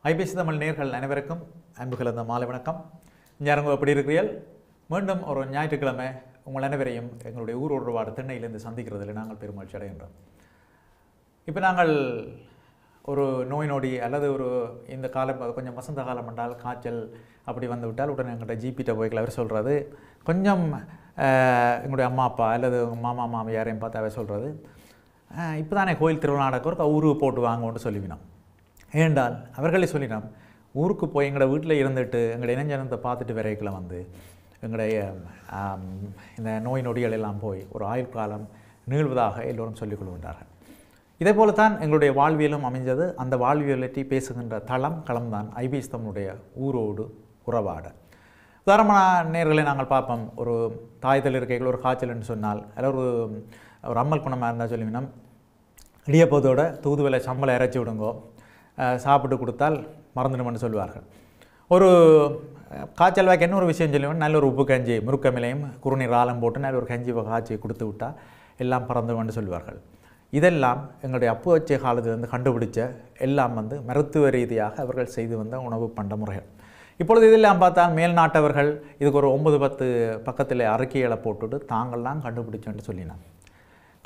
IBC Tamil நேயர்கள் அனைவருக்கும் அன்பு கலந்த மாலை வணக்கம். ஞாயிறு எப்படி இருக்கிறீர்கள்? மீண்டும் ஒரு ஞாயிற்றுக்கிழமை உங்கள் அனைவரையும் எங்களுடைய ஊரோடு உறவாடு திண்ணையிலிருந்து சந்திக்கிறதில் நாங்கள் பெருமகிழ்ச்சி அடைகின்றோம். இப்போ நாங்கள் ஒரு நோய் நொடி அல்லது ஒரு இந்த காலம் கொஞ்சம் வசந்த காலம் என்றால் காய்ச்சல் அப்படி வந்து விட்டால் உடனே எங்கள்கிட்ட ஜிபிட்ட போய்க்கல அவர் சொல்கிறது கொஞ்சம் எங்களுடைய அம்மா அப்பா அல்லது மாமா மாமியாரையும் பார்த்து அவர் சொல்கிறது இப்போ தானே கோயில் திருவிழா நடக்கிறதுக்கு ஊருக்கு போட்டு வாங்கன்னு சொல்லிவினோம். ஏண்டால் அவர்களே சொல்லினோம் ஊருக்கு போய் எங்களோட வீட்டில் இருந்துட்டு எங்களுடைய இளைஞனத்தை பார்த்துட்டு வரைக்கில் வந்து எங்களுடைய இந்த நோய் நொடிகள் எல்லாம் போய் ஒரு ஆயுள் காலம் நீள்வதாக எல்லோரும் சொல்லிக் கொள்கின்றார்கள். இதே போல தான் எங்களுடைய வாழ்வியலும் அமைஞ்சது. அந்த வாழ்வியலை பேசுகின்ற களம் தான் IBC தமிழுடைய ஊரோடு உறவாடு. உதாரணமான நேர்களை நாங்கள் பார்ப்போம். ஒரு தாய்தல் இருக்கைகள் ஒரு காய்ச்சல்னு சொன்னால் அல்லது ஒரு அம்மல் குணமாக இருந்தால் சொல்லிவினோம் இடியப்போதோட தூதுவலை சம்பளம் இறைச்சி விடுங்கோ சாப்பிட்டு கொடுத்தால் மறந்துடுமென்னு சொல்லுவார்கள். ஒரு காய்ச்சல் வாய்க்கு என்ன ஒரு விஷயம் சொல்லுவேன், நல்ல ஒரு உப்பு கஞ்சி முருக்கமிலையும் குறுநீர் ஆலம் போட்டு நல்ல ஒரு கஞ்சி காய்ச்சி கொடுத்து விட்டால் எல்லாம் பறந்துடுமென்று சொல்வார்கள். இதெல்லாம் எங்களுடைய அப்போ வச்ச காலத்திலிருந்து கண்டுபிடிச்ச எல்லாம் வந்து மருத்துவ ரீதியாக அவர்கள் செய்து வந்த உணவு பண்ட முறைகள். இப்பொழுது இதெல்லாம் பார்த்தால் மேல்நாட்டவர்கள் இதுக்கு ஒரு 9-10 பக்கத்தில் அறிக்கைகளை போட்டுட்டு தாங்கள்லாம் கண்டுபிடிச்சோன்னு சொல்லினான்.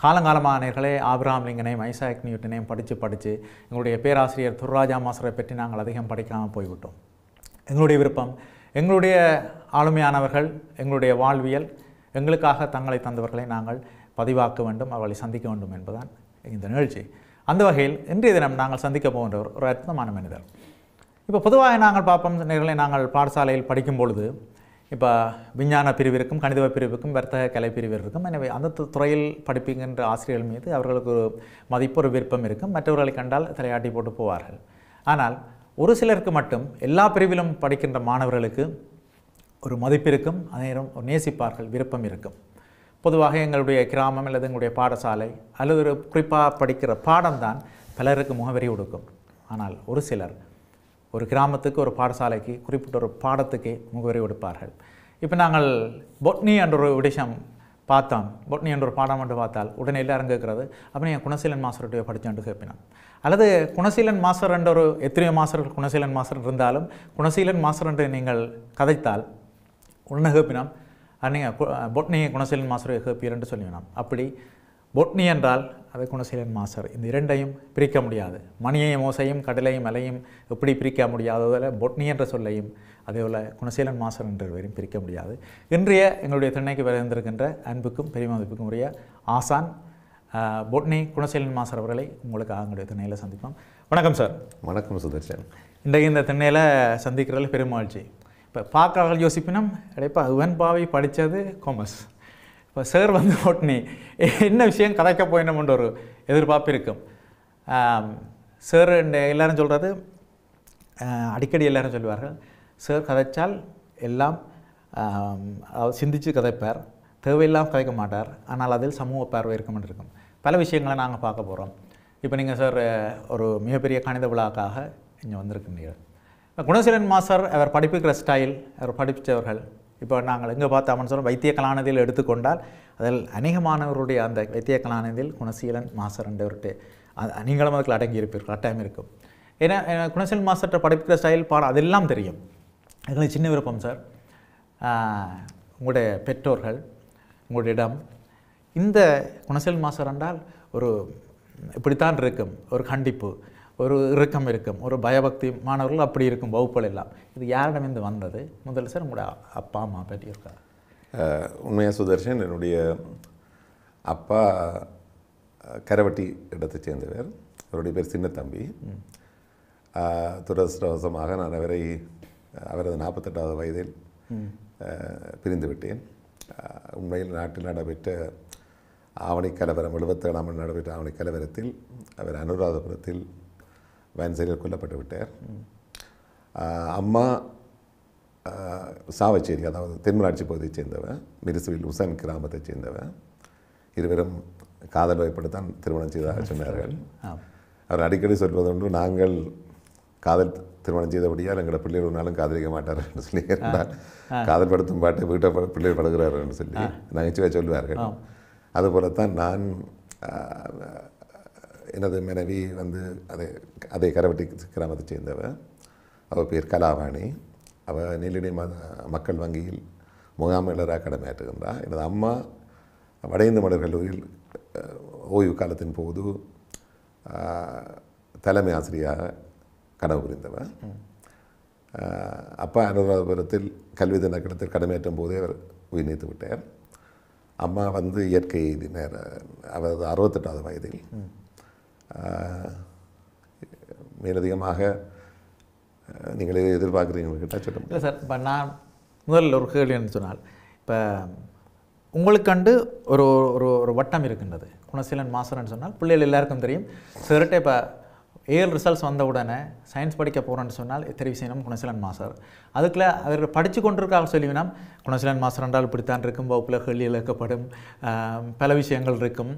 காலங்காலமான நேர்களே ஆபிரகாம் லிங்கனையும் ஐசாக் நியூட்டனையும் படித்து எங்களுடைய பேராசிரியர் துர்ராஜா மாஸ்டரை பற்றி நாங்கள் அதிகம் படிக்காமல் போய்விட்டோம். எங்களுடைய விருப்பம் எங்களுடைய ஆளுமையானவர்கள் எங்களுடைய வாழ்வியல் எங்களுக்காக தங்களை தந்தவர்களை நாங்கள் பதிவாக்க வேண்டும், அவர்களை சந்திக்க வேண்டும் என்பதுதான் இந்த நிகழ்ச்சி. அந்த வகையில் இன்றைய தினம் நாங்கள் சந்திக்க போகின்றவர் ஒரு அற்புதமான மனிதர். இப்போ பொதுவாக நாங்கள் பார்ப்போம் நேர்களை நாங்கள் பாடசாலையில் படிக்கும் பொழுது இப்போ விஞ்ஞான பிரிவிற்கும் கணித பிரிவுக்கும் வர்த்தக கலை பிரிவு இருக்கும். எனவே அந்த துறையில் படிப்புகின்ற ஆசிரியர்கள் மீது அவர்களுக்கு ஒரு மதிப்பு ஒரு விருப்பம் இருக்கும். மற்றவர்களை கண்டால் தலையாட்டி போட்டு போவார்கள். ஆனால் ஒரு சிலருக்கு மட்டும் எல்லா பிரிவிலும் படிக்கின்ற மாணவர்களுக்கு ஒரு மதிப்பு இருக்கும், அதே நேரம் ஒரு நேசிப்பார்கள், விருப்பம் இருக்கும். பொதுவாக எங்களுடைய கிராமம் அல்லது எங்களுடைய பாடசாலை அல்லது ஒரு குறிப்பாக படிக்கிற பாடம்தான் பலருக்கு முகவரி கொடுக்கும். ஆனால் ஒரு சிலர் ஒரு கிராமத்துக்கு ஒரு பாடசாலைக்கு குறிப்பிட்ட ஒரு பாடத்துக்கே முகவரி கொடுப்பார்கள். இப்போ நாங்கள் பொட்னி என்ற ஒரு விஷயம் பார்த்தோம். பொட்னி என்ற ஒரு பாடம் என்று பார்த்தால் உடனே எல்லாரும் கேட்குறது அப்போ நீங்கள் குணசீலன் மாஸ்டர்கிட்ட படித்தோன்ட்டு கேட்பினோம். அல்லது குணசீலன் மாஸ்டர் என்ற ஒரு எத்தனையோ மாஸ்டர்கள் குணசீலன் மாஸ்டர் இருந்தாலும் குணசீலன் மாஸ்டர் என்று நீங்கள் கதைத்தால் உடனே கேட்பினோம் நீங்கள் பொட்னி குணசீலன் மாஸ்டரை கேட்பீர் சொல்லிவினோம். அப்படி பொட்னி என்றால் அது குணசீலன் மாஸ்டர். இந்த இரண்டையும் பிரிக்க முடியாது. மணியையும் ஓசையும் கடலையும் அலையும் எப்படி பிரிக்க முடியாததில் பொட்னி என்ற சொல்லையும் அதேபோல் குணசீலன் மாஸ்டர் என்ற வரையும் பிரிக்க முடியாது. இன்றைய எங்களுடைய திண்ணைக்கு வந்திருக்கின்ற அன்புக்கும் பெருமதிப்புக்கும் உரிய ஆசான் பொட்னி குணசீலன் மாஸ்டர் அவர்களை உங்களுக்கு எங்களுடைய திண்ணையில் சந்திப்போம். வணக்கம் சார். வணக்கம் சுதர்ஷன். இன்றைக்கு இந்த திண்ணையில் சந்திக்கிறதில் பெருமகிழ்ச்சி. இப்போ பார்க்குறவர்கள் யோசிப்பினும் இடைப்பா இவன் பாவி படித்தது காமர்ஸ், இப்போ சார் வந்து பொட்னி என்ன விஷயம் கதைக்க போயிடணும்ன்ற ஒரு எதிர்பார்ப்பு இருக்கும். சார் எல்லோரும் சொல்கிறது அடிக்கடி எல்லோரும் சொல்லுவார்கள் சார் கதைச்சால் எல்லாம் சிந்தித்து கதைப்பார், தேவையில்லாமல் கதைக்க மாட்டார், ஆனால் அதில் சமூக பார்வை இருக்குமென்று இருக்கும். பல விஷயங்களை நாங்கள் பார்க்க போகிறோம். இப்போ நீங்கள் சார் ஒரு மிகப்பெரிய கணித விழாக்காக இங்கே வந்திருக்கின்றீர்கள். குணசீலன் மாஸ்டர் அவர் படிப்புக்கிற ஸ்டைல், அவர் படித்தவர்கள் இப்போ நாங்கள் எங்கே பார்த்தோம்னு சொல்ல வைத்திய கலாநிதியில் எடுத்துக்கொண்டால் அதில் அநேகமானவருடைய அந்த வைத்திய கலாநிதியில் குணசீலன் மாஸ்டர் என்றவர்கிட்ட நீங்களும் அதுக்கு அடங்கியிருப்பீர்கள், கட்டாயம் இருக்கும். ஏன்னா குணசீலன் மாஸ்டர்கிட்ட படிப்புக்கிற ஸ்டைல் பாடம் அதெல்லாம் தெரியும். எங்களுக்கு சின்ன விருப்பம் சார், உங்களுடைய பெற்றோர்கள் உங்களுடைய இடம் இந்த குணசீலன் மாஸ்டர் என்றால் ஒரு இப்படித்தான் இருக்கும், ஒரு கண்டிப்பு ஒரு இறுக்கம் இருக்கும், ஒரு பயபக்தி மாணவர்கள் அப்படி இருக்கும் வகுப்புகள் எல்லாம். இது யாரிடமிருந்து வந்தது? முதல்ல சார் உங்களுடைய அப்பா அம்மா பற்றி இருக்கா? உண்மையாக சுதர்ஷன், என்னுடைய அப்பா கரவட்டி இடத்தை சேர்ந்தவர். அவருடைய பேர் சின்ன தம்பி. துரதிருஷ்டவசமாக நான் அவரது 48வது வயதில் பிரிந்து விட்டேன். உண்மையில் நாட்டில் நடைபெற்ற ஆவணி கலவரம் 77ஆம் ஆண்டு நடைபெற்ற ஆவணி கலவரத்தில் அவர் அனுராதபுரத்தில் வேன்சையில் கொல்லப்பட்டு விட்டார். அம்மா சாவச்சேரி, அதாவது தென்மராட்சி பகுதியைச் சேர்ந்தவன், மிரிசுவில் உசன் கிராமத்தைச் சேர்ந்தவன். இருவரும் காதல் வயப்பட்டுத்தான் திருமணம் செய்ததாக சொன்னார்கள். அவர் அடிக்கடி சொல்வதுண்டு, நாங்கள் காதல் திருமணம் செய்தபடியால் எங்களோட பிள்ளைகள் ஒரு நாளும் காதலிக்க மாட்டார்கள் என்று சொல்லி, காதல் படுத்தும் பாட்டு வீட்டை பிள்ளைகள் படுகிறார்கள் என்று சொல்லி நகைச்சுவை சொல்வார்கள். அதுபோலத்தான் நான் எனது மனைவி வந்து அதே கரவட்டி கிராமத்தை சேர்ந்தவன். அவள் பேர் கலாவாணி. அவள் நெல்லிடை மக்கள் வங்கியில் முகாமையாளராக கடமையாற்றுகின்றார். எனது அம்மா வட இந்து மலர் கல்லூரியில் ஓய்வு காலத்தின் போது தலைமை ஆசிரியராக கனவு புரிந்தவர். அப்பா அனுராதபுரத்தில் கல்வி திணைக்களத்தில் கடமையாற்றும் போதே அவர் உயிர் நீத்து விட்டார். அம்மா வந்து இயற்கை எய்தினர். அவர் 68வது வயதில். மேலதிகமாக நீங்கள் எதை எதிர்பார்க்குறீங்க கேட்டால் சொல்லுங்கள். இல்லை சார், இப்போ நான் முதல்ல ஒரு கேள்வின்னு சொன்னால், இப்போ உங்களுக்கண்டு ஒரு ஒரு ஒரு வட்டம் இருக்கின்றது, குணசீலன் மாஸ்டர்னு சொன்னால் பிள்ளைகள் எல்லாருக்கும் தெரியும். சிறுட்டை இப்போ 7 ரிசல்ட்ஸ் வந்த உடனே சயின்ஸ் படிக்க போகிறேன்னு சொன்னால் தெரிவு செய்யணும் குணசீலன் மாஸ்டர். அதுக்குள்ளே அவர் படித்து கொண்டிருக்காக சொல்லிவினா குணசீலன் மாஸ்டர் என்றால் இப்படித்தான் இருக்கும், வகுப்பில் கேள்வி இழக்கப்படும், பல விஷயங்கள் இருக்கும்,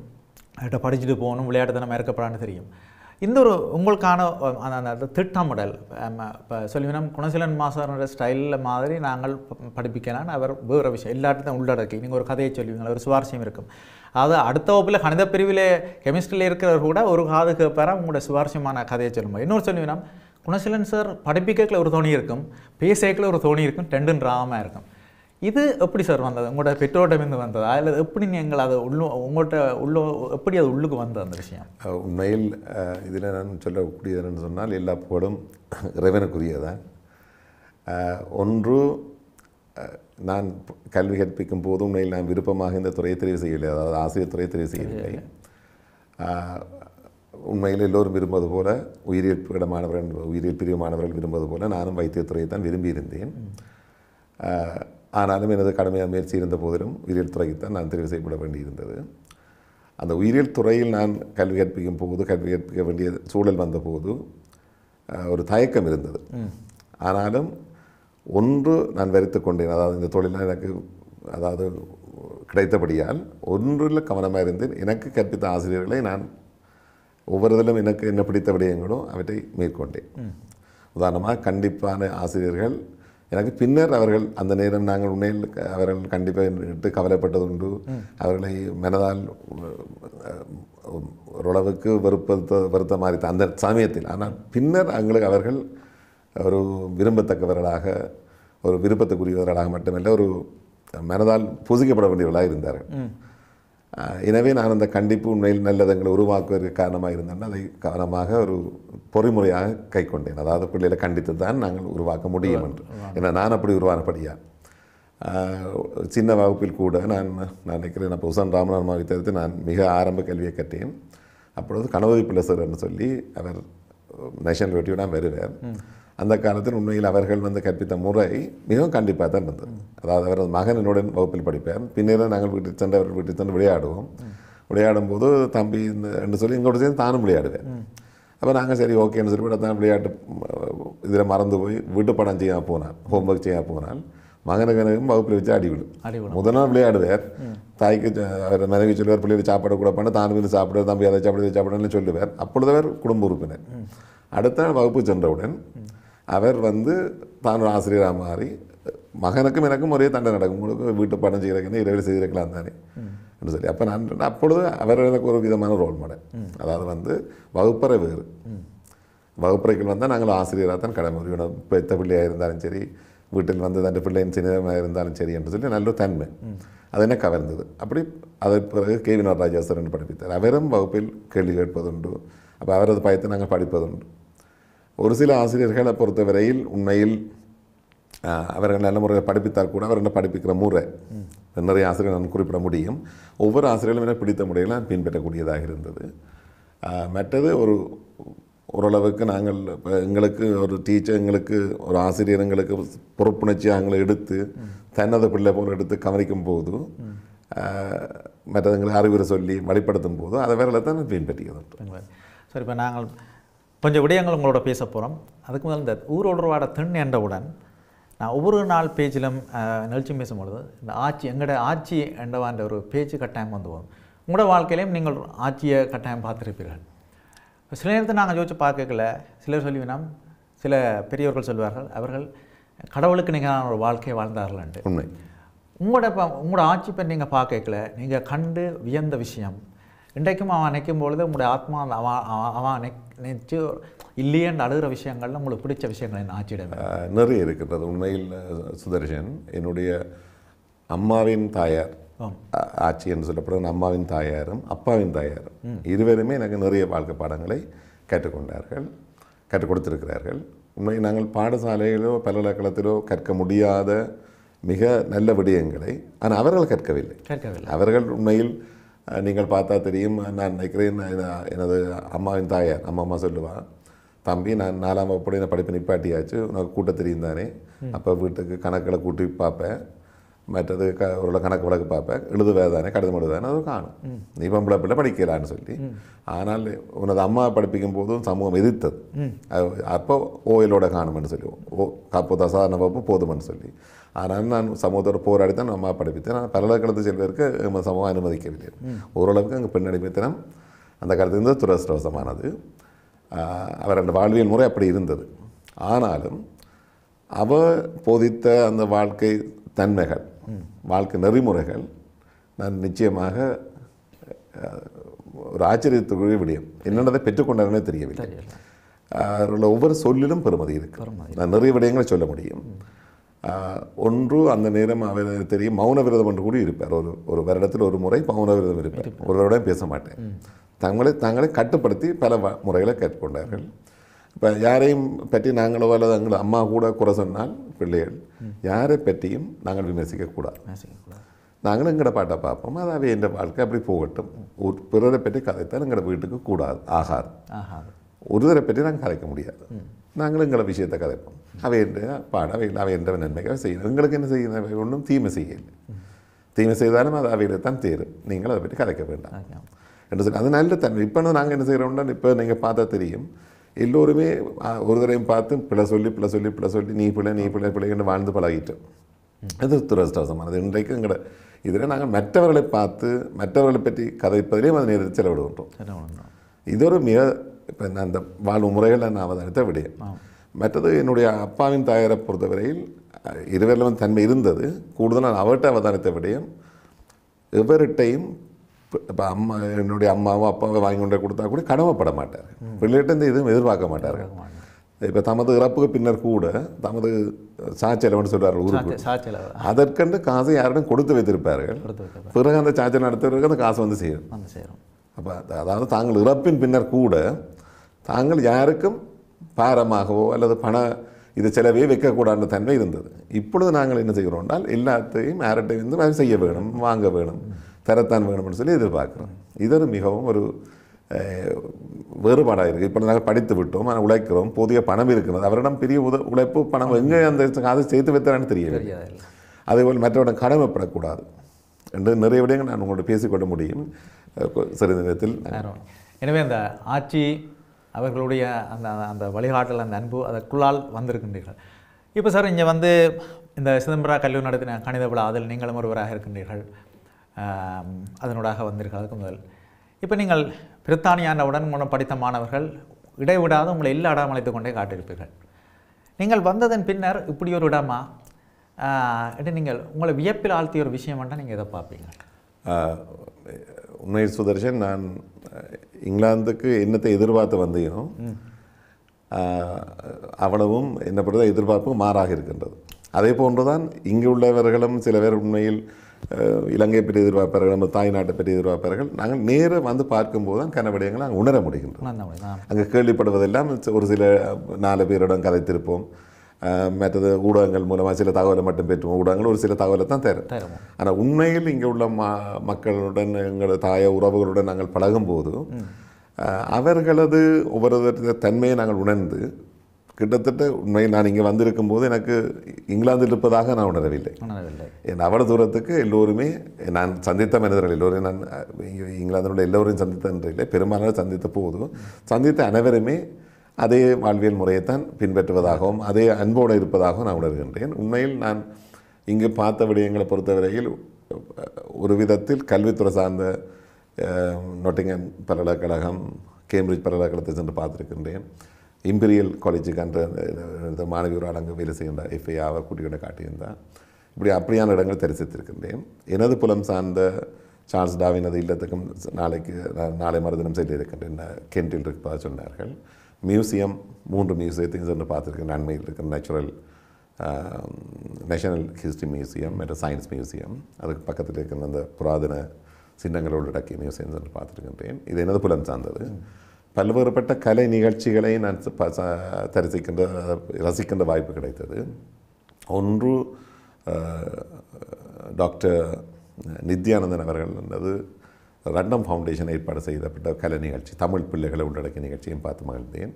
அவர்கிட்ட படிச்சுட்டு போகணும், விளையாட்டு தினம் இருக்கப்படான்னு தெரியும். இந்த ஒரு உங்களுக்கான அந்த திட்டமிடல் இப்போ சொல்லிவினா குணசீலன் மாஸ்டர் ஸ்டைலில் மாதிரி நாங்கள் படிப்பிக்கலாம். அவர் வேறு விஷயம் எல்லாத்தையும் உள்ளடக்கி நீங்கள் ஒரு கதையை சொல்லுவீங்களா, ஒரு சுவாரஸ்யம் இருக்கும். அதாவது அடுத்த வகுப்பில் கணித பிரிவில் கெமிஸ்ட்ரியில் இருக்கிறவர் கூட ஒரு காது கேட்பாரா உங்களோட சுவாரஸ்யமான கதையை சொல்லும்போது. இன்னொரு சொல்லுவீங்கன்னா குணசீலன் சார் படிப்பிக்கல ஒரு தோணி இருக்கும், பேசைக்கில் ஒரு தோணி இருக்கும், டெண்டுன்னு ராமாக இருக்கும். இது எப்படி சார் வந்தது? உங்களோட பெற்றோரிடமிருந்து வந்ததா இல்லை எப்படி நீங்கள் அதை உங்கள்கிட்ட எப்படி அது உள்ளுக்கு வந்தது அந்த விஷயம்? உண்மையில் இதில் நான் சொல்லக்கூடியதுன்னு சொன்னால் எல்லா புகழும் இறைவனுக்குரியதான். ஒன்று, நான் கல்வி கற்பிக்கும் போது உண்மையில் நான் விருப்பமாக இந்த துறையை தெரிவு செய்யவில்லை, அதாவது ஆசிரியர் துறையை தெரிவு செய்யவில்லை. உண்மையில் எல்லோரும் விரும்புவது போல உயிரியல் பிரிவு மாணவர்கள் விரும்புவது போல நானும் வைத்தியத்துறையை தான் விரும்பியிருந்தேன். ஆனாலும் எனது கடுமையான முயற்சி இருந்த போதிலும் உயிரியல் துறைக்குத்தான் நான் தெரிவு செய்யப்பட வேண்டியிருந்தது. அந்த உயிரியல் துறையில் நான் கல்வி கற்பிக்க வேண்டிய சூழல் வந்தபோது ஒரு தயக்கம் இருந்தது. ஆனாலும் ஒன்று நான் வரித்து கொண்டேன், அதாவது இந்த தொழிலில் எனக்கு கிடைத்தபடியால் ஒன்றில் கவனமாக இருந்தேன். எனக்கு கற்பித்த ஆசிரியர்களை நான் ஒவ்வொருதிலும் எனக்கு என்ன பிடித்த விடயங்களோ அவற்றை மேற்கொண்டேன். உதாரணமாக கண்டிப்பான ஆசிரியர்கள் எனக்கு பின்னர் அவர்கள் அந்த நேரம் நாங்கள் உண்மையில் அவர்கள் கண்டிப்பாக கவலைப்பட்டதுண்டு. அவர்களை மனதால் ஓரளவுக்கு வருத்த மாதிரி அந்த சமயத்தில். ஆனால் பின்னர் அவர்கள் ஒரு விரும்பத்தக்கவர்களாக, ஒரு விருப்பத்துக்குரியவர்களாக மட்டுமல்ல, ஒரு மனதால் பூசிக்கப்பட வேண்டியவர்களாக இருந்தார்கள். எனவே நான் அந்த கண்டிப்பு உண்மையில் நல்லதங்களை உருவாக்குவதற்கு காரணமாக இருந்தேன். அதை கவனமாக ஒரு பொறிமுறையாக கை கொண்டேன். அதாவது பிள்ளைகளை கண்டித்து தான் நாங்கள் உருவாக்க முடியும் என்று. ஏன்னா நான் அப்படி உருவானபடியா சின்ன வகுப்பில் கூட நான் நினைக்கிறேன், அப்போ உசன் ராமநாதன் மாவட்டத்தை நான் மிக ஆரம்ப கல்வியை கற்றேன். அப்பொழுது கணபதி பிள்ளை என்று சொல்லி அவர் நேஷனல் வெட்டியோட வருவார். அந்த காலத்தில் உண்மையில் அவர்கள் கற்பித்த முறை மிகவும் கண்டிப்பாக தான் இருந்தது. அதாவது அவரது மகன் என்னுடன் வகுப்பில் படிப்பார். பின்னர் நாங்கள் வீட்டுக்கு சென்று அவர் வீட்டுக்கு சென்று விளையாடும் போது தம்பி என்று சொல்லி எங்களோட சேர்ந்து தானும் விளையாடுவேன். அப்போ நாங்கள் சரி ஓகேன்னு சொல்லி தான் விளையாட்டு இதில் மறந்து போய் வீட்டு படம் செய்ய போனால், ஹோம்ஒர்க் செய்ய போனால் மகனுக்கு வகுப்பில் வச்சு அடிவிடும். முதல் நாள் விளையாடுவார். தாய்க்கு அவர் மனைவி சொல்லுவார், பிள்ளைகள் சாப்பாடு கூட பண்ண தானும் வந்து சாப்பிடுவார், தம்பி அதை சாப்பிடுன்னு சொல்லுவார். அப்பொழுது அவர் குடும்ப உறுப்பினர். அடுத்த நாள் வகுப்பு சென்றவுடன் அவர் தான் ஒரு ஆசிரியராக மாறி மகனுக்கும் எனக்கும் ஒரே தண்டனை நடக்கும். உங்களுக்கு வீட்டு படம் செய்கிறதுக்குன்னு இரவில் செய்திருக்கலாம் தானே என்று சொல்லி. அப்போ நான் அப்பொழுது அவர் எனக்கு ஒரு விதமான ரோல் மாடல். அதாவது வகுப்பறை வேறு, வகுப்பறைகள் வந்தால் நாங்கள் ஆசிரியராக தான் கடமை. பெத்த பிள்ளையாக இருந்தாலும் சரி, வீட்டில் தன் பிள்ளையின் சின்னமாக இருந்தாலும் சரி என்று சொல்லி நல்ல தன்மை அது என்ன கவர்ந்தது. அப்படி அதற்கு பிறகு கே. வினோத்ராஜா சார் என்று படிப்பித்தார். அவரும் வகுப்பில் கேள்வி கேட்பதுண்டு. அப்போ அவரது பயத்தை நாங்கள் படிப்பதுண்டு. ஒரு சில ஆசிரியர்களை பொறுத்தவரையில் உண்மையில் அவர்கள் நல்ல முறையில் படிப்பித்தால் கூட அவர்கள் படிப்பிக்கிற முறை நிறைய ஆசிரியர்கள் நான் குறிப்பிட முடியும். ஒவ்வொரு ஆசிரியர்களும் என்ன பிடித்த முறையில் நான் பின்பற்றக்கூடியதாக இருந்தது. மற்றது ஓரளவுக்கு நாங்கள் எங்களுக்கு ஒரு டீச்சர், எங்களுக்கு ஒரு ஆசிரியர் எங்களுக்கு பொறுப்புணர்ச்சியாக எங்களை எடுத்து தன்னது பிள்ளை போல் எடுத்து கவனிக்கும் போது, மற்றவங்களை அறிவுரை சொல்லி வழிப்படுத்தும் போது அதை வேற தான் பின்பற்றியது. சரி, இப்போ நாங்கள் கொஞ்சம் விடயங்கள் உங்களோட பேச போகிறோம். அதுக்கு முதல் இந்த ஊரோடுவாட தென் என்றவுடன் நான் ஒவ்வொரு நாள் பேஜிலும் நிகழ்ச்சி பேசும்பொழுது இந்த எங்களோட ஆட்சி என்றவான்ற ஒரு பேச்சு கட்டாயம் போகும். உங்களோட வாழ்க்கையிலையும் நீங்கள் ஆட்சியை கட்டாயம் பார்த்துருப்பீர்கள். சில நேரத்தில் நாங்கள் யோசிச்சு பார்க்கல, சிலர் சொல்லுவினா சில பெரியவர்கள் சொல்வார்கள் அவர்கள் கடவுளுக்கு நிகரான ஒரு வாழ்க்கையை வாழ்ந்தார்கள்ன்ட்டு. உண்மை. உங்களோட ஆட்சி இப்போ நீங்கள் பார்க்கல, நீங்கள் கண்டு வியந்த விஷயம் இன்றைக்கும் அவன் நினைக்கும் பொழுது உங்களுடைய ஆத்மா அவன் நிச்சயம் இல்லையேன்னு அழுகிற விஷயங்கள்ல உங்களுக்கு பிடிச்ச விஷயங்கள் என்ன ஆட்சியிடம்? நிறைய இருக்கின்றது. உண்மையில் சுதர்ஷன், என்னுடைய அம்மாவின் தாயார் ஆட்சி என்று சொல்லப்படும் அம்மாவின் தாயாரும் அப்பாவின் தாயாரும் இருவருமே எனக்கு நிறைய வாழ்க்கை பாடங்களை கற்றுக் கொடுத்திருக்கிறார்கள். உண்மை நாங்கள் பாடசாலையிலோ பல்கலைக்கழகத்திலோ கற்க முடியாத மிக நல்ல விடயங்களை ஆனால் அவர்கள் கற்கவில்லை. அவர்கள் உண்மையில் நீங்கள் பார்த்தா தெரியும். நான் நினைக்கிறேன், எனது அம்மாவின் தாயார் அம்மா சொல்லுவாள், தம்பி நான் 4ஆம் வகுப்போட இந்த படிப்பு நிப்பாட்டியாச்சு, உனக்கு கூட்ட தெரியும் தானே, அப்போ வீட்டுக்கு கணக்கில் கூட்டி பார்ப்பேன், மற்றது ஒரு கணக்கு வழக்கு பார்ப்பேன், எழுதுவேதானே கடிதம் எழுதுதானே அது காணும், நீ பொம்பளை பிள்ளை படிக்கலான்னு சொல்லி. ஆனால் உனது அம்மா படிப்பிக்கும் போதும் சமூகம் எதிர்த்தது. அப்போ ஓயிலோட காணும்னு சொல்லி, காப்போதா சாதாரண வகுப்பு போதும்னு சொல்லி. ஆனால் நான் சமூகத்தோட போராடி தான் அம்மா படிப்பித்தேன். நான் பல்கலைக்கழகத்து செல்வதற்கு சமூகம் அனுமதிக்கவில்லை. ஓரளவுக்கு அங்கே பெண் அடிமைத்தனம் அந்த காலத்தில் இருந்தது துரதிர்ஷ்டவசமானது. அவர் அந்த வாழ்வியல் முறை அப்படி இருந்தது. ஆனாலும் அவர் போதித்த அந்த வாழ்க்கை தன்மைகள், வாழ்க்கை நெறிமுறைகள் நான் நிச்சயமாக ஒரு ஆச்சரியத்துக்குரிய விடயம். என்னென்னதை பெற்றுக்கொண்டாருன்னே தெரியவில்லை. அவர்களோட ஒவ்வொரு சொல்லிலும் பெருமதி இருக்கு. நான் நிறைய விடயங்களை சொல்ல முடியும். ஒன்று, அந்த நேரம் அவர் தெரியும் மௌன விரதம் என்று கூட இருப்பார். ஒரு வருடத்தில் ஒரு முறை மௌன விரதம் இருப்பார். ஒரு வருடம் பேச மாட்டேன். தங்களை கட்டுப்படுத்தி பல முறைகளை கற்றுக்கொண்டார்கள். இப்போ யாரையும் பற்றி நாங்களோ அல்லது எங்கள் அம்மா கூட குறை சொன்னால் பிள்ளைகள் யாரை பற்றியும் நாங்கள் விமர்சிக்கக்கூடாது. நாங்களும் எங்களோட பாட்டை பார்ப்போம், அதாவே என்ற வாழ்க்கை அப்படி போகட்டும். ஒரு பிறரை பற்றி கதைத்தால் எங்களோட வீட்டுக்கு கூடாது, ஆகாது. ஒருவரை பற்றி நாங்கள் கதைக்க முடியாது. நாங்களும் எங்களை விஷயத்தை கதைப்போம். அவை என்ற பாட அவையில் அவை என்ற நன்மைகளை செய்யணும். எங்களுக்கு என்ன செய்யணும்? அவை ஒன்றும் தீமை செய்யலை. தீமை செய்தாலும் அது அவையில் தான் தேரும். நீங்கள் அதை பற்றி கதைக்க வேண்டாம் என்று சொல்லி அது நல்ல தன்மை. இப்போ நாங்கள் என்ன செய்கிறோம்னா, இப்போ நீங்கள் பார்த்தா தெரியும், எல்லோருமே ஒரு தரையும் பார்த்து பிள்ளை சொல்லி நீ பிள்ளைன்னு வாழ்ந்து பழகிட்டோம். அது துரதிர்ஷ்டவசமானது. இன்றைக்கு எங்களோட இதில் நாங்கள் மற்றவர்களை பார்த்து மற்றவர்களை பற்றி கதைப்பதிலேயும் அது நேரத்தை செலவிடுகின்றோம். இது ஒரு மிக இப்போ நான் அந்த வாழ்வு முறைகளை நான் அவதானித்த விடயம். மற்றது என்னுடைய அப்பாவின் தாயாரை பொறுத்தவரையில் இருவரிலும் தன்மை இருந்தது. கூடுதலாக அவர்கிட்ட அவதானித்த விடயம், எவர்கிட்டையும் இப்போ என்னுடைய அம்மாவோ அப்பாவோ வாங்கி கொண்டே கொடுத்தா கூட கடமைப்பட மாட்டார். பிள்ளைகிட்ட இந்த எதுவும் எதிர்பார்க்க மாட்டார்கள். இப்போ தமது இறப்புக்கு பின்னர் கூட தமது சாச்செலவுன்னு சொல்கிறார்கள் ஊருக்கு, அதற்கென்று காசை யாரிடம் கொடுத்து வைத்திருப்பார்கள். பிறகு அந்த சாச்சை நடத்துறதுக்கு அந்த காசு வந்து சேரும். அப்போ அதாவது தாங்கள் இறப்பின் பின்னர் கூட தாங்கள் யாருக்கும் பாரமாகவோ அல்லது இது செலவே வைக்கக்கூடாத தன்மை இருந்தது. இப்பொழுது நாங்கள் என்ன செய்கிறோம் என்றால், எல்லாத்தையும் யார்கிட்டையும் வந்து செய்ய வேணும், வாங்க வேணும், தரத்தான் வேணும்னு சொல்லி எதிர்பார்க்குறோம். இது மிகவும் ஒரு வேறுபாடாக இருக்குது. இப்போ நாங்கள் படித்து விட்டோம், ஆனால் உழைக்கிறோம், போதிய பணம் இருக்கிறது, அவரிடம் பெரிய உழைப்பு பணம் எங்கே அந்த காசை சேர்த்து வைத்தான்னு தெரியவில்லை. அதேபோல் மற்றவரிடம் கடமைப்படக்கூடாது என்று நிறைய விடயங்கள் நான் உங்களோட பேசிக்கொள்ள முடியும் சிறிது நேரத்தில். எனவே அந்த ஆட்சி அவர்களுடைய அந்த அந்த வழிகாட்டல், அந்த அன்பு அதற்குள்ளால் வந்திருக்கின்றீர்கள். இப்போ சார் இங்கே வந்து இந்த சிதம்பரம் கல்லூரி நடத்தின கணித விழா, அதில் நீங்களும் ஒருவராக இருக்கின்றீர்கள், அதனூடாக வந்தீர்கள். அதுக்கு முதல் இப்போ நீங்கள் பிரித்தானியானவுடன் மூலம் படித்த மாணவர்கள் இடைவிடாத உங்களை எல்லா இடம் அழைத்து கொண்டே காட்டியிருப்பீர்கள். நீங்கள் வந்ததன் பின்னர் இப்படி ஒரு இடமா நீங்கள் உங்களை வியப்பில் ஆழ்த்திய ஒரு விஷயம் வேண்டாம், நீங்கள் எதை பார்ப்பீங்க? உண்மை சுதர்ஷன், நான் இங்கிலாந்துக்கு என்னத்தை எதிர்பார்த்து வந்தேனோ அவ்வளவும் என்ன பொறுத்த எதிர்பார்ப்பும் மாறாக இருக்கின்றது. அதே போன்றுதான் இங்கு உள்ளவர்களும் சில பேர் உண்மையில் இலங்கை பற்றி எதிர்பார்ப்பார்கள், நம்ம தாய்நாட்டை பற்றி எதிர்பார்ப்பார்கள். நாங்கள் நேராக வந்து பார்க்கும்போது தான் கன விடயங்களை நாங்கள் உணர முடிகின்றோம். அங்கே கேள்விப்படுவதெல்லாம் ஒரு சில 4 பேரிடம் கதைத்திருப்போம். மற்றது ஊடகங்கள் மூலமாக சில தகவலை மட்டும் பெற்றுவோம். ஊடகங்கள் ஒரு சில தகவலை தான் தரும். ஆனால் உண்மையில் இங்கே உள்ள மக்களுடன் எங்களோட தாய உறவுகளுடன் நாங்கள் பழகும்போது அவர்களது ஒவ்வொரு தன்மையை நாங்கள் உணர்ந்து கிட்டத்தட்ட உண்மையில் நான் இங்கே வந்திருக்கும் போது எனக்கு இங்கிலாந்தில் இருப்பதாக நான் உணரவில்லை. அவ்வளவு தூரத்துக்கு எல்லோருமே நான் சந்தித்த மனிதர்கள் எல்லோரும், நான் இங்கிலாந்தில் எல்லோரையும் சந்தித்த இல்லை, பெரும்பாலான சந்தித்த போதும் சந்தித்த அனைவருமே அதே வாழ்வியல் முறையைத்தான் பின்பற்றுவதாகவும் அதே அன்போடு இருப்பதாகவும் நான் உணர்கின்றேன். உண்மையில் நான் இங்கு பார்த்த விடயங்களை பொறுத்தவரையில் ஒரு விதத்தில் கல்வித்துறை சார்ந்த நொட்டிங்ஹாம் பல்கலைக்கழகம், கேம்பிரிட்ஜ் பல்கலைக்கழகத்தை சென்று பார்த்துருக்கின்றேன். இம்பீரியல் காலேஜுக்கு அந்த மாணவி ஒரு அடங்கு வேலை செய்கின்றார், எஃப்ஐஆவை கூட்டிக்கொண்டு காட்டியிருந்தார். இப்படி அப்படியான இடங்கள் தரிசித்திருக்கின்றேன். எனது புலம் சார்ந்த சார்ல்ஸ் டார்வினது இல்லத்துக்கும் நாளை மறுதினம் சென்றிருக்கின்றன, கென்ட்டில் இருப்பதாக சொன்னார்கள். மியூசியம் 3 மியூசியத்தையும் சென்று பார்த்துருக்கேன். அண்மையில் இருக்கிற நேஷனல் ஹிஸ்ட்ரி மியூசியம் மற்றும் சயின்ஸ் மியூசியம், அதுக்கு பக்கத்தில் இருக்கிற அந்த புராதன சின்னங்களோடு அடக்கிய மியூசியம் சென்று பார்த்துருக்கின்றேன். இது எனது புலம் சார்ந்தது. பல்வேறுபட்ட கலை நிகழ்ச்சிகளை நான் ரசிக்கின்ற வாய்ப்பு கிடைத்தது. ஒன்று டாக்டர் நித்யானந்தன் அவர்கள் என்பது ரண்டம் ஃபவுண்டேஷன் ஏற்பாடு செய்யப்பட்ட கலை நிகழ்ச்சி, தமிழ் பிள்ளைகளை உள்ளடக்கிய நிகழ்ச்சியும் பார்த்து மகிழ்ந்தேன்.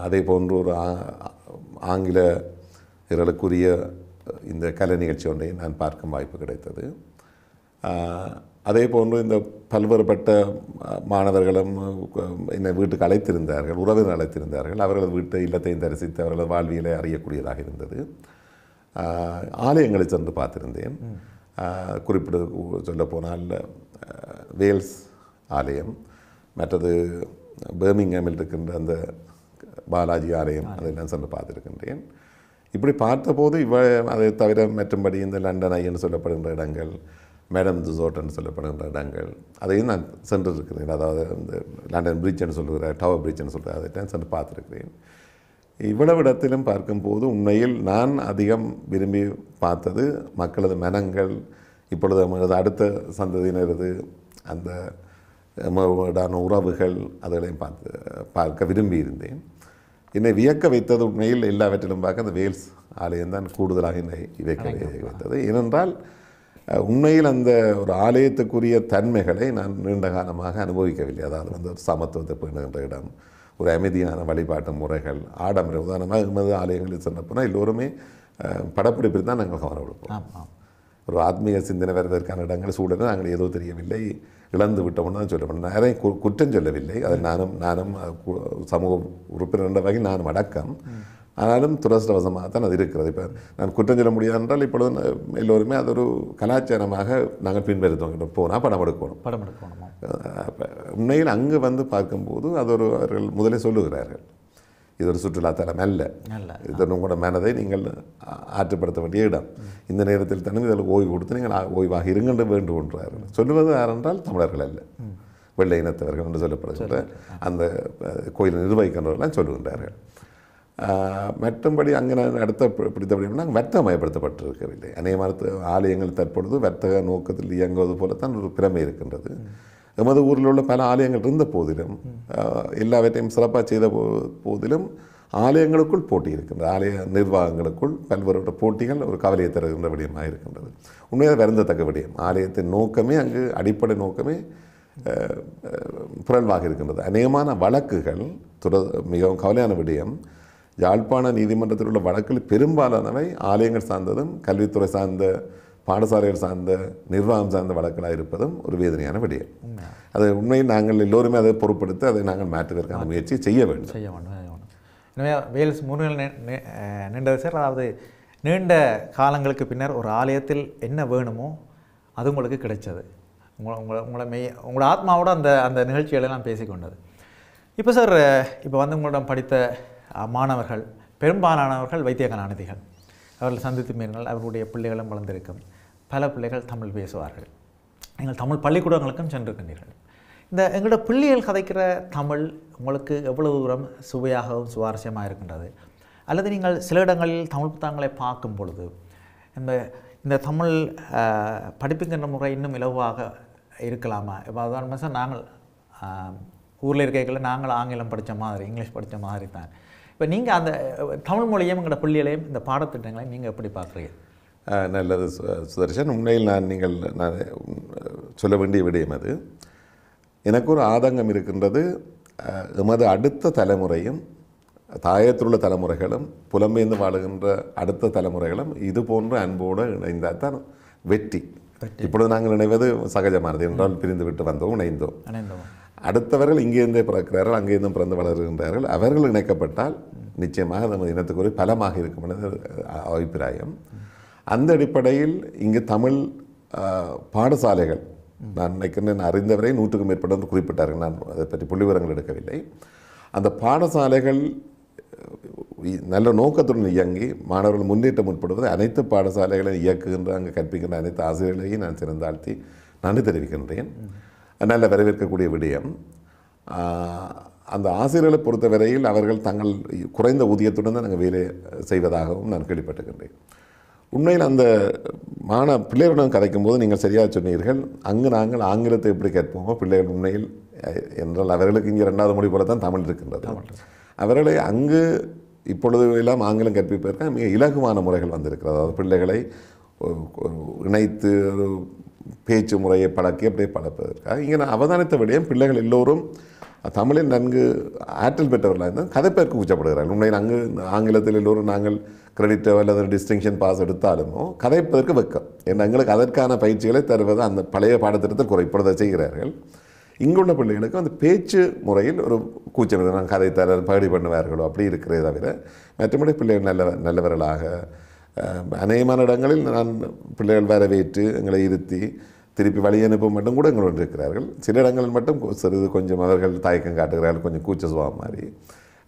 அதே போன்று ஒரு ஆங்கில இதழுக்குரிய இந்த கலை நிகழ்ச்சி ஒன்றை நான் பார்க்கும் வாய்ப்பு கிடைத்தது. அதே போன்று இந்த பல்வேறுபட்ட மாணவர்களும் என்னை வீட்டுக்கு அழைத்திருந்தார்கள், உறவினர் அழைத்திருந்தார்கள். அவர்களது வீட்டு இல்லத்தையும் தரிசித்து அவர்களது வாழ்வியலை அறியக்கூடியதாக இருந்தது. ஆலயங்களை சென்று பார்த்திருந்தேன். குறிப்பிட சொல்ல போனால் வேல்ஸ் ஆலயம், மற்றது பர்மிங்ஹாமில் இருக்கின்ற அந்த பாலாஜி ஆலயம், அதெல்லாம் சென்று பார்த்துருக்கின்றேன். இப்படி பார்த்தபோது அதை தவிர மற்றும்படி இந்த லண்டன் ஐன்னு சொல்லப்படுகின்ற இடங்கள், மேடம் துசோட்டன் சொல்லப்படுகின்ற இடங்கள், அதையும் நான் சென்றிருக்கிறேன். அதாவது இந்த லண்டன் பிரிட்ஜ்னு சொல்லுகிற டவர் பிரிட்ஜ்னு சொல்கிற அதைத்தான் சென்று பார்த்துருக்கிறேன். இவ்வளவு இடத்திலும் பார்க்கும்போது உண்மையில் நான் அதிகம் விரும்பி பார்த்தது மக்களது மனங்கள், இப்பொழுது நமது அடுத்த சந்ததியினரது அந்த உறவுகள், அதெல்லாம் பார்க்க விரும்பியிருந்தேன். என்னை வியக்க வைத்தது உண்மையில் எல்லாவற்றிலும் பார்க்க அந்த வேல்ஸ் ஆலயம்தான் கூடுதலாக என்னை வியக்க வைத்தது. ஏனென்றால் உண்மையில் அந்த ஒரு ஆலயத்துக்குரிய தன்மைகளை நான் நீண்ட காலமாக அனுபவிக்கவில்லை. அதாவது வந்து ஒரு சமத்துவத்தை பேணுகின்ற இடம், ஒரு அமைதியான வழிபாட்டு முறைகள், ஆடம்பர. உதாரணமாக எமது ஆலயங்களில் சொன்னப்போனால் எல்லோருமே படப்பிடிப்பில் தான் நாங்கள் கவனம் கொடுப்போம். ஒரு ஆத்மீக சிந்தனை வருவதற்கான இடங்கள் சூழலை நாங்கள் ஏதோ தெரியவில்லை, இழந்து விட்டோம்னு தான் சொல்லப்போம். நிறைய குற்றம் சொல்லவில்லை, அதை நானும் சமூக உறுப்பினர் என்ற வகையில் நானும் அடக்கம். ஆனாலும் துரதிர்ஷ்டவசமாக தான் அது இருக்கிறது. இப்போ நான் குற்றம் சொல்ல முடியாது என்றால் இப்பொழுது எல்லோருமே அது ஒரு கலாச்சாரமாக நாங்கள் பின்பற்றுவோம். போனால் படம் எடுக்கணும். உண்மையில் அங்கு வந்து பார்க்கும்போது அது ஒரு அவர்கள் முதலே சொல்லுகிறார்கள், இது ஒரு சுற்றுலாத்தலம் அல்ல, இது உங்களோட மனதை நீங்கள் ஆற்றுப்படுத்த வேண்டிய இடம். இந்த நேரத்தில் தானே இதில் ஓய்வு கொடுத்து நீங்கள் ஓய்வாக இருங்கன்று வேண்டுகின்றார்கள். சொல்லுவது யாரென்றால் தமிழர்கள் அல்ல, வெள்ளை இனத்தவர்கள் என்று சொல்லப்படுகின்ற அந்த கோயிலை நிர்வகிக்கின்றவர்கள்லாம் சொல்லுகின்றார்கள். மற்றும்படி அங்கே நான் அடுத்த பிடித்தபடி நாங்கள் வர்த்தகமயப்படுத்தப்பட்டிருக்கவில்லை. அநேகமான ஆலயங்கள் தற்பொழுது வர்த்தக நோக்கத்தில் இயங்குவது போலத்தான் ஒரு பிரமை இருக்கின்றது. எமது ஊரில் உள்ள பல ஆலயங்கள் இருந்த போதிலும், எல்லாவற்றையும் சிறப்பாக செய்த போதிலும் ஆலயங்களுக்குள் போட்டி இருக்கின்றது. ஆலய நிர்வாகங்களுக்குள் பல்வேறு போட்டிகள் ஒரு கவலையை தருகின்ற விடயமாக இருக்கின்றது. உண்மையாக வருந்தத்தக்க விடயம். ஆலயத்தின் நோக்கமே, அங்கு அடிப்படை நோக்கமே புரள்வாக இருக்கின்றது. அநேகமான வழக்குகள் மிகவும் கவலையான விடயம். யாழ்ப்பாண நீதிமன்றத்தில் உள்ள வழக்குகள் பெரும்பாலானவை ஆலயங்கள் சார்ந்ததும் கல்வித்துறை சார்ந்த பாடசாலைகள் சார்ந்த நிர்வாகம் சார்ந்த வழக்கலாக இருப்பதும் ஒரு வேதனையான விடயம். அது உண்மையில் நாங்கள் எல்லோருமே அதை பொருட்படுத்தி அதை நாங்கள் மாற்றுவதற்கான முயற்சி செய்ய வேண்டும். எனவே வேல்ஸ் முன்னில் நின்றது சார். அதாவது நீண்ட காலங்களுக்கு பின்னர் ஒரு ஆலயத்தில் என்ன வேணுமோ அது உங்களுக்கு கிடைச்சது. உங்களோட ஆத்மாவோட அந்த நிகழ்ச்சிகளெல்லாம் பேசிக்கொண்டது. இப்போ சார், இப்போ வந்து உங்களிடம் படித்த மாணவர்கள் பெரும்பாலானவர்கள் வைத்திய கலாநிதிகள். அவர்கள் சந்தித்து மீறினால் அவர்களுடைய பிள்ளைகளும் வளர்ந்திருக்கும். பல பிள்ளைகள் தமிழ் பேசுவார்கள். நீங்கள் தமிழ் பள்ளிக்கூடங்களுக்கும் சென்றிருக்கின்றீர்கள். இந்த எங்களோட பிள்ளைகள் கதைக்கிற தமிழ் உங்களுக்கு எவ்வளவு தூரம் சுவையாகவும் சுவாரஸ்யமாக இருக்கின்றது? அல்லது நீங்கள் சில இடங்களில் தமிழ் புத்தகங்களை பார்க்கும் பொழுது இந்த தமிழ் படிப்புங்கின்ற முறை இன்னும் இலவாக இருக்கலாமா? இப்போ அதான் சார், நாங்கள் ஊரில் இருக்கைகளை நாங்கள் ஆங்கிலம் படித்த மாதிரி, இங்கிலீஷ் படித்த மாதிரி தான். இப்போ நீங்கள் அந்த தமிழ் மொழியையும் எங்களோட பிள்ளைகளையும் இந்த பாடத்திட்டங்களையும் நீங்கள் எப்படி பார்க்குறீங்க? நல்லது சுதர்ஷன். உண்மையில் நான் சொல்ல வேண்டிய விடயம் அது. எனக்கு ஒரு ஆதங்கம் இருக்கின்றது. எமது அடுத்த தலைமுறையும் தாயத்துள்ள தலைமுறைகளும் புலம்பெயர்ந்து வாழுகின்ற அடுத்த தலைமுறைகளும் இது போன்ற அன்போடு இணைந்தால் தான் வெற்றி. இப்பொழுது நாங்கள் நினைவது சகஜமானது என்றால் பிரிந்து விட்டு வந்தோம், இணைந்தோம். அடுத்தவர்கள் இங்கேருந்தே பிறக்கிறார்கள், அங்கேருந்தும் பிறந்து வளர்கின்றார்கள். அவர்கள் இணைக்கப்பட்டால் நிச்சயமாக நமது இனத்துக்கு ஒரு பலமாக இருக்கும் என்ற அபிப்பிராயம். அந்த அடிப்படையில் இங்கு தமிழ் பாடசாலைகள், நான் நினைக்கிறேன் அறிந்தவரை 100க்கும் மேற்பட்டவர் குறிப்பிட்டார்கள். நான் அதை பற்றி புள்ளிவிவரங்கள் எடுக்கவில்லை. அந்த பாடசாலைகள் நல்ல நோக்கத்துடன் இயங்கி மாணவர்கள் முன்னேற்றம் முற்படுவது, அனைத்து பாடசாலைகளையும் இயக்குகின்ற அங்கு கற்பிக்கின்ற அனைத்து ஆசிரியர்களையும் நான் சிறந்தாழ்த்தி நன்றி தெரிவிக்கின்றேன். நல்ல வரவேற்கக்கூடிய விடயம். அந்த ஆசிரியர்களை பொறுத்தவரையில் அவர்கள் தங்கள் குறைந்த ஊதியத்துடன் தான் நாங்கள் வேலை செய்வதாகவும் நான் கேள்விப்பட்டுகின்றேன். உண்மையில் அந்த பிள்ளைகளுடன் கதைக்கும் போது நீங்கள் சரியாக சொன்னீர்கள், அங்கு நாங்கள் ஆங்கிலத்தை எப்படி கேட்போமோ பிள்ளைகள் உண்மையில் என்றால் அவர்களுக்கு இங்கே 2வது மொழி போல தான் தமிழ் இருக்கின்றது. அவர்களை அங்கு இப்பொழுது எல்லாம் ஆங்கிலம் கற்பிப்பதற்கு மிக இலகுவான முறைகள் வந்திருக்கிறது. அதாவது பிள்ளைகளை இணைத்து ஒரு பேச்சு முறையை பழக்கி அப்படியே பழப்பதற்காக இங்கே நான் அவதானித்த விடயம் பிள்ளைகள் எல்லோரும் தமிழில் நன்கு ஆற்றல் பெற்றவர்களாக இருந்தால் கதைப்பதற்கு கூச்சப்படுகிறார்கள். உண்மையில் அங்கு ஆங்கிலத்தில் எல்லோரும் நாங்கள் கிரெடிட்டோ அல்லது டிஸ்டிங்ஷன் பாஸ் எடுத்தாலுமோ கதைப்பதற்கு வெக்கம். ஏன்னா எங்களுக்கு அதற்கான பயிற்சிகளை தருவது அந்த பழைய பாடத்திட்டத்தில் குறைப்படுத்த செய்கிறார்கள். இங்குள்ள பிள்ளைகளுக்கு அந்த பேச்சு முறையில் ஒரு கூச்சம் இருக்குது. நான் கதைத்தாளர் பகுதி பண்ணுவார்களோ அப்படி இருக்கிறதே தவிர மற்றபடி பிள்ளைகள் நல்லவர்களாக அநேகமான இடங்களில் நான் பிள்ளைகள் வரவேற்று எங்களை இருத்தி திருப்பி வழி அனுப்ப மட்டும் கூட எங்களோடு இருக்கிறார்கள். சில இடங்களில் மட்டும் சிறிது கொஞ்சம் அவர்கள் தயக்கம் காட்டுகிறார்கள், கொஞ்சம் கூச்ச சுபாவம் மாதிரி.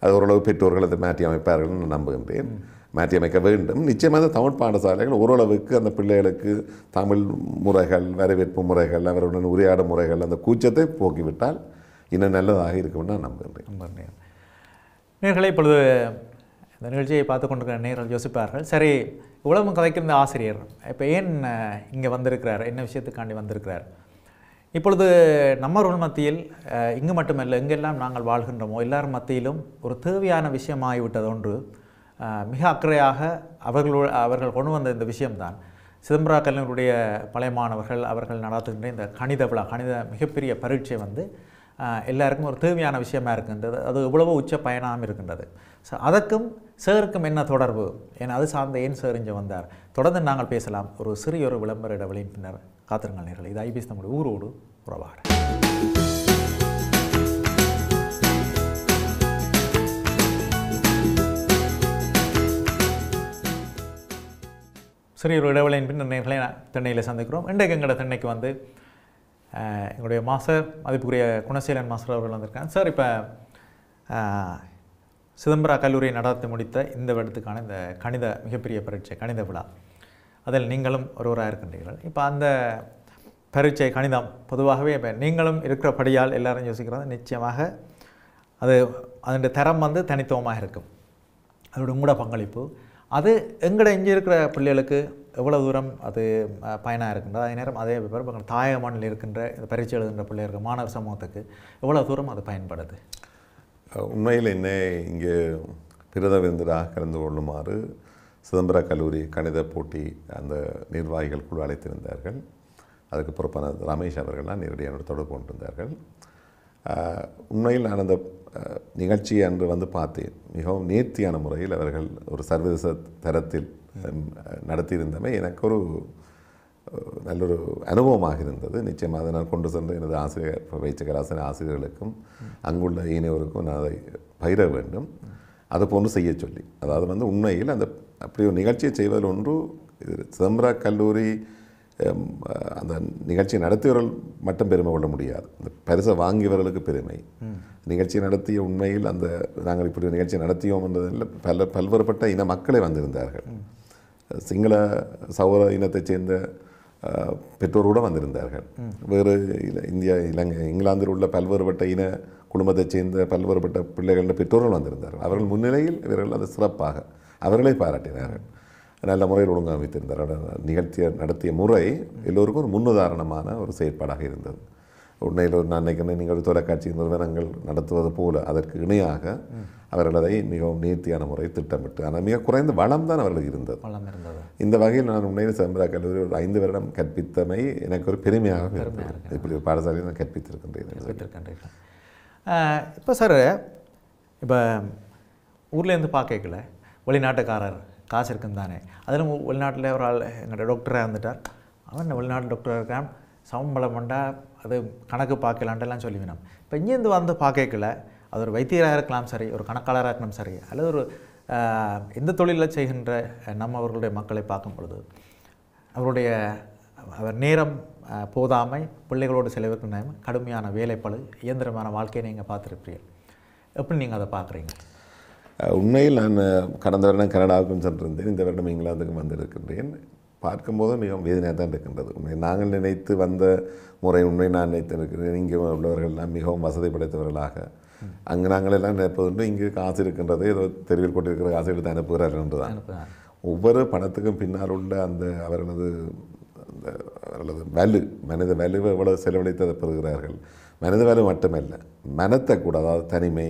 அது ஓரளவு பெற்றோர்கள் அதை மாற்றி அமைப்பார்கள் நான் நம்புகின்றேன். மாற்றி அமைக்க வேண்டும். நிச்சயமாக தமிழ் பாடசாலைகள் ஓரளவுக்கு அந்த பிள்ளைகளுக்கு தமிழ் முறைகள், வரவேற்பு முறைகள், அவருடன் உரையாடும் முறைகள், அந்த கூச்சத்தை போக்கிவிட்டால் இன்னும் நல்லதாக இருக்கும் நான் நம்புகின்றேன். நேர்களை இப்பொழுது இந்த நிகழ்ச்சியை பார்த்து கொண்டிருக்கிற நேர்கள் யோசிப்பார்கள், சரி இவ்வளவு கதைக்கிற ஆசிரியர் இப்போ ஏன் இங்கே வந்திருக்கிறார், என்ன விஷயத்துக்காண்டி வந்திருக்கிறார்? இப்பொழுது நம்மவர்கள் மத்தியில் இங்கு மட்டுமல்ல எங்கெல்லாம் நாங்கள் வாழ்கின்றோமோ எல்லார் மத்தியிலும் ஒரு தேவையான விஷயமாகிவிட்டது ஒன்று. மிக அக்கறையாக அவர்கள் கொண்டு வந்த இந்த விஷயம்தான் சிதம்பர கல்லூரியுடைய பழைய மாணவர்கள் அவர்கள் நடத்துகின்ற இந்த கணித விழா, கணித மிகப்பெரிய பரீட்சை எல்லாருக்கும் ஒரு தேவையான விஷயமா இருக்கின்றது. அது எவ்வளவோ உச்ச பயனாக இருக்கின்றது. ஸோ அதற்கும் சேருக்கும் என்ன தொடர்பு, ஏன்னா அது சார்ந்த ஏன் சேர் இங்கே வந்தார்? தொடர்ந்து நாங்கள் பேசலாம். ஒரு சிறிய ஒரு விளம்பர இடைவெளியின் பின்னர் காத்திருங்கள் நேயர்களே. இது IBC நம்முடைய ஊரோடு உறவாடு. சிறிய ஒரு இடைவெளியின் பின்னர் நேயர்களை திண்ணையில் சந்திக்கிறோம். இன்றைக்கு எங்களோட திண்ணைக்கு எங்களுடைய மாஸ்டர் மதிப்புக்குரிய குணசீலன் மாஸ்டர் அவர்கள் வந்திருக்காங்க. சார், இப்போ சிதம்பர கல்லூரியை நடத்தி முடித்த இந்த வருடத்துக்கான இந்த கணித மிகப்பெரிய பரீட்சை கணித விழா, அதில் நீங்களும் ஒருவராக இருக்கின்றீர்கள். இப்போ அந்த பரீட்சை கணிதம் பொதுவாகவே இப்போ நீங்களும் இருக்கிறபடியால் எல்லாரும் யோசிக்கிறது நிச்சயமாக அதனுடைய தரம் தனித்துவமாக இருக்கும். அதோட உங்களோட பங்களிப்பு அது எங்கட இங்கே இருக்கிற பிள்ளைகளுக்கு எவ்வளோ தூரம் அது பயனாக இருக்கின்றது, அதே நேரம் அதே பேர் தாயக மண்ணில் இருக்கின்ற இந்த பரீட்சை எழுதுகின்ற பிள்ளைகளுக்கு மாணவர் சமூகத்துக்கு எவ்வளோ தூரம் அது பயன்படுது? உண்மையில் என்ன இங்கே பிரதவிருந்தராக கலந்து கொள்ளுமாறு சிதம்பர கல்லூரி கணித போட்டி அந்த நிர்வாகிகள் குழு அழைத்திருந்தார்கள். அதுக்கு பொறுப்பான ரமேஷ் அவர்கள்லாம் நேரடியாக தொடர்பு கொண்டிருந்தார்கள். உண்மையில் நான் அந்த நிகழ்ச்சியை அன்று பார்த்தேன். மிகவும் நேர்த்தியான முறையில் அவர்கள் ஒரு சர்வதேச தரத்தில் நடத்தியிருந்தமை எனக்கு ஒரு நல்லொரு அனுபவமாக இருந்தது. நிச்சயமாக அதை நான் கொண்டு சென்று எனது ஆசிரியர் வைச்சகராசன ஆசிரியர்களுக்கும் அங்குள்ள இணையோருக்கும் நான் அதை பயிர வேண்டும், அது போன்று செய்ய சொல்லி. அதாவது உண்மையில் அந்த அப்படி ஒரு நிகழ்ச்சியை செய்வதில் ஒன்று சிதம்பர கல்லூரி அந்த நிகழ்ச்சியை நடத்தியவர்கள் மட்டும் பெருமை கொள்ள முடியாது, அந்த பரிசை வாங்கியவர்களுக்கு பெருமை. நிகழ்ச்சியை நடத்திய உண்மையில் நாங்கள் இப்படி நிகழ்ச்சியை நடத்தியோம் என்றதில் பல்வேறுபட்ட இன மக்களே வந்திருந்தார்கள். சிங்கள சௌர இனத்தைச் சேர்ந்த பெற்றோரோடு வந்திருந்தார்கள். வேறு இந்தியா, இலங்கை, இங்கிலாந்தில் உள்ள பல்வேறுபட்ட இன குடும்பத்தைச் சேர்ந்த பல்வேறுபட்ட பிள்ளைகளின் பெற்றோர்கள் வந்திருந்தார்கள். அவர்கள் முன்னிலையில் இவர்கள் அது சிறப்பாக அவர்களை பாராட்டினார்கள். நல்ல முறையில் ஒழுங்கமைத்திருந்தார். நடத்திய முறை எல்லோருக்கும் ஒரு முன்னுதாரணமான ஒரு செயற்பாடாக இருந்தது. உண்மையில் நான் நினைக்கிறேன், நீங்கள் தொலைக்காட்சி நிறுவனங்கள் நடத்துவது போல அதற்கு இணையாக அவர்கள் அதை மிகவும் நேர்த்தியான முறை திட்டமிட்டு, ஆனால் மிக குறைந்த வளம் தான் அவர்களுக்கு இருந்தது. இந்த வகையில் நான் உண்மையில் சிதம்பர கல்லூரி ஒரு 5 வருடம் கற்பித்தமை எனக்கு ஒரு பெருமையாக இருந்தது. இப்படி ஒரு பாடசாலையை நான் கற்பித்திருக்கின்றேன். இப்போ சார், இப்போ ஊர்லேருந்து பார்க்கல வெளிநாட்டுக்காரர் காசு இருக்குன்னு தானே, அதிலும் வெளிநாட்டில் ஒரு ஆள் எங்களோட டாக்டராக இருந்துட்டார், அவன் வெளிநாட்டு டாக்டராக இருக்கான், சம்பளம் பண்ணா அது கணக்கு பார்க்கலான்ட்டுலாம் சொல்லிவினோம். இப்போ இங்கேருந்து பார்க்கல, அது ஒரு வைத்தியராக இருக்கலாம் சரி, ஒரு கணக்காளராக இருக்கணும் சரி, அல்லது ஒரு எந்த தொழிலில் செய்கின்ற அவர்களுடைய மக்களை பார்க்கும் பொழுது அவர் நேரம் போதாமை, பிள்ளைகளோடு செலவிற்கும் நேரம், கடுமையான வேலைப்பளு, இயந்திரமான வாழ்க்கையை நீங்கள் பார்த்துருப்பீர்கள். எப்படி நீங்கள் அதை பார்க்குறீங்க? உண்மையில் நான் கடந்த வருடம் கனடாவுக்கும் சென்றிருந்தேன், இந்த வருடம் இங்கிலாந்துக்கும் வந்திருக்கின்றேன். பார்க்கும்போது மிகவும் வேதனையாக தான் இருக்கின்றது. உண்மை நாங்கள் நினைத்து வந்த முறை உண்மை நான் நினைத்திருக்கிறேன். இங்கே உள்ளவர்கள்லாம் மிகவும் வசதி படைத்தவர்களாக அங்கே நாங்கள் எல்லாம் நினைப்பதுண்டு இங்கு காசு இருக்கின்றது, ஏதோ தெருவில் கொண்டிருக்கிற காசு எடுத்து அனுப்புகிறார்கள் என்று தான். ஒவ்வொரு பணத்துக்கும் பின்னால் உள்ள அந்த அவர்களது வலு, மனித வலுவை எவ்வளவு செலவழித்து அதை பெறுகிறார்கள். மனித வலு மட்டுமல்ல, மனத்தை கூட, அதாவது தனிமை.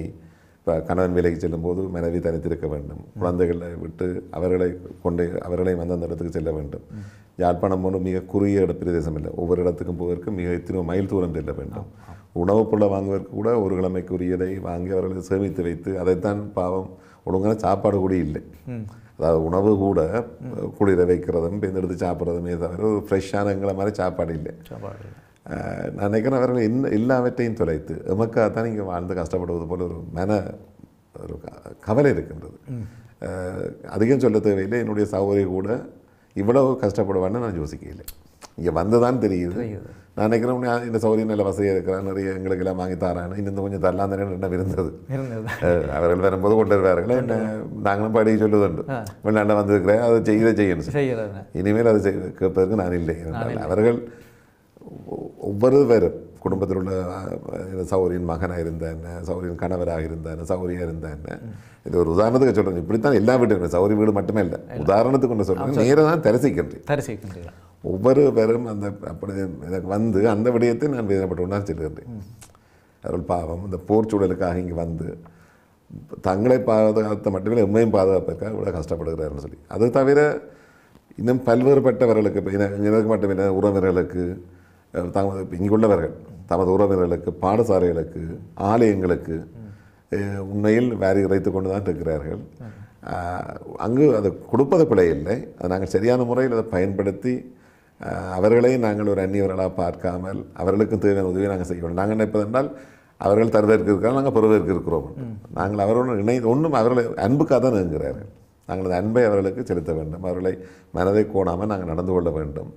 இப்போ கணவன் வேலைக்கு செல்லும்போது மனைவி தனித்திருக்க வேண்டும், குழந்தைகளை விட்டு அவர்களை அந்த இடத்துக்கு செல்ல வேண்டும். யாழ்ப்பாணம் போன்று மிக குறுகிய பிரதேசம் இல்லை, ஒவ்வொரு இடத்துக்கும் போவதற்கு மிக எத்தனை மைல் தூரம் செல்ல வேண்டும். உணவுப் பொருளை வாங்குவதற்கு கூட ஒரு கிழமைக்குரியதை வாங்கி அவர்களை சேமித்து வைத்து அதைத்தான் பாவம் ஒழுங்கான சாப்பாடு கூட இல்லை. அதாவது உணவு கூட குளிர வைக்கிறதும் எடுத்து சாப்பிட்றதுமே தவிர ஒரு ஃப்ரெஷ்ஷான எங்களை மாதிரி சாப்பாடு இல்லை. நான் நினைக்கிறேன் அவர்கள் எல்லாவற்றையும் தொலைத்து எமக்காகத்தான் இங்கே வாழ்ந்து கஷ்டப்படுவது போல் ஒரு கவலை இருக்கின்றது. அதிகம் சொல்ல தேவையில்லை, என்னுடைய சகோதரி கூட இவ்வளவு கஷ்டப்படுவான்னு நான் யோசிக்கலை. இங்கே வந்து தான் தெரியுது. நான் நினைக்கிறேன் இந்த சௌகரியம் நல்ல வசதியாக இருக்கிறான், நிறைய எங்களுக்கு எல்லாம் வாங்கி தரான்னு, இன்னும் கொஞ்சம் தரலாம் தானே என்ன இருந்தது. அவர்கள் வரும்போது கொண்டு வருவார்கள், என்ன நாங்களும் படி சொல்லுதுண்டு, நல்லா வந்திருக்கிறேன், அதை செய்யணும், இனிமேல் அதை கேட்பதற்கு நான் இல்லை. அவர்கள் ஒவ்வொருவரும் குடும்பத்தில் உள்ள சௌகரியின் மகனாக இருந்தான், சௌகரியின் கணவராக இருந்தான், சௌகரியாக இருந்தான். இது ஒரு உதாரணத்துக்கு சொல்கிறேன். இப்படித்தான் எல்லா வீடும், சௌகரி வீடு மட்டுமே இல்லை, உதாரணத்துக்கு ஒன்று சொல்கிறேன். நேராக தான் தரிசிக்கின்றேன். ஒவ்வொரு பேரும் அந்த அப்படி எனக்கு வந்து அந்த விடயத்தை நான் வேதனைப்பட்டு செல்கின்றேன். அவர்கள் பாவம் இந்த போர் சூழலுக்காக இங்கே வந்து தங்களை பாதுகாத்த மட்டுமே உண்மையும் பாதுகாப்பதற்காக இவ்வளோ கஷ்டப்படுகிறாருன்னு சொல்லி. அது தவிர இன்னும் பல்வேறுபட்டவர்களுக்கு, இப்போ எனக்கு மட்டுமில்லை, உறவினர்களுக்கு, இங்குள்ளவர்கள் தமது உறவினர்களுக்கு, பாடசாலைகளுக்கு, ஆலயங்களுக்கு உண்மையில் வேறு இறைத்து கொண்டு தான் இருக்கிறார்கள். அங்கு அதை கொடுப்பது பிழை இல்லை, அதை நாங்கள் சரியான முறையில் அதை பயன்படுத்தி அவர்களை நாங்கள் ஒரு அந்நியவர்களாக பார்க்காமல் அவர்களுக்கு தேவையான உதவியை நாங்கள் செய்ய வேண்டும். நாங்கள் நினைப்பதென்றால் அவர்கள் தருவதற்கு இருக்கிறோம், நாங்கள் பெறுவதற்கு இருக்கிறோம். நாங்கள் அவர்களுடன் இணைந்து ஒன்றும் அவர்களை அன்புக்காக தான் இருக்கிறார்கள். நாங்கள் அந்த அன்பை அவர்களுக்கு செலுத்த வேண்டும், அவர்களை மனதை கோணாமல் நாங்கள் நடந்து கொள்ள வேண்டும்.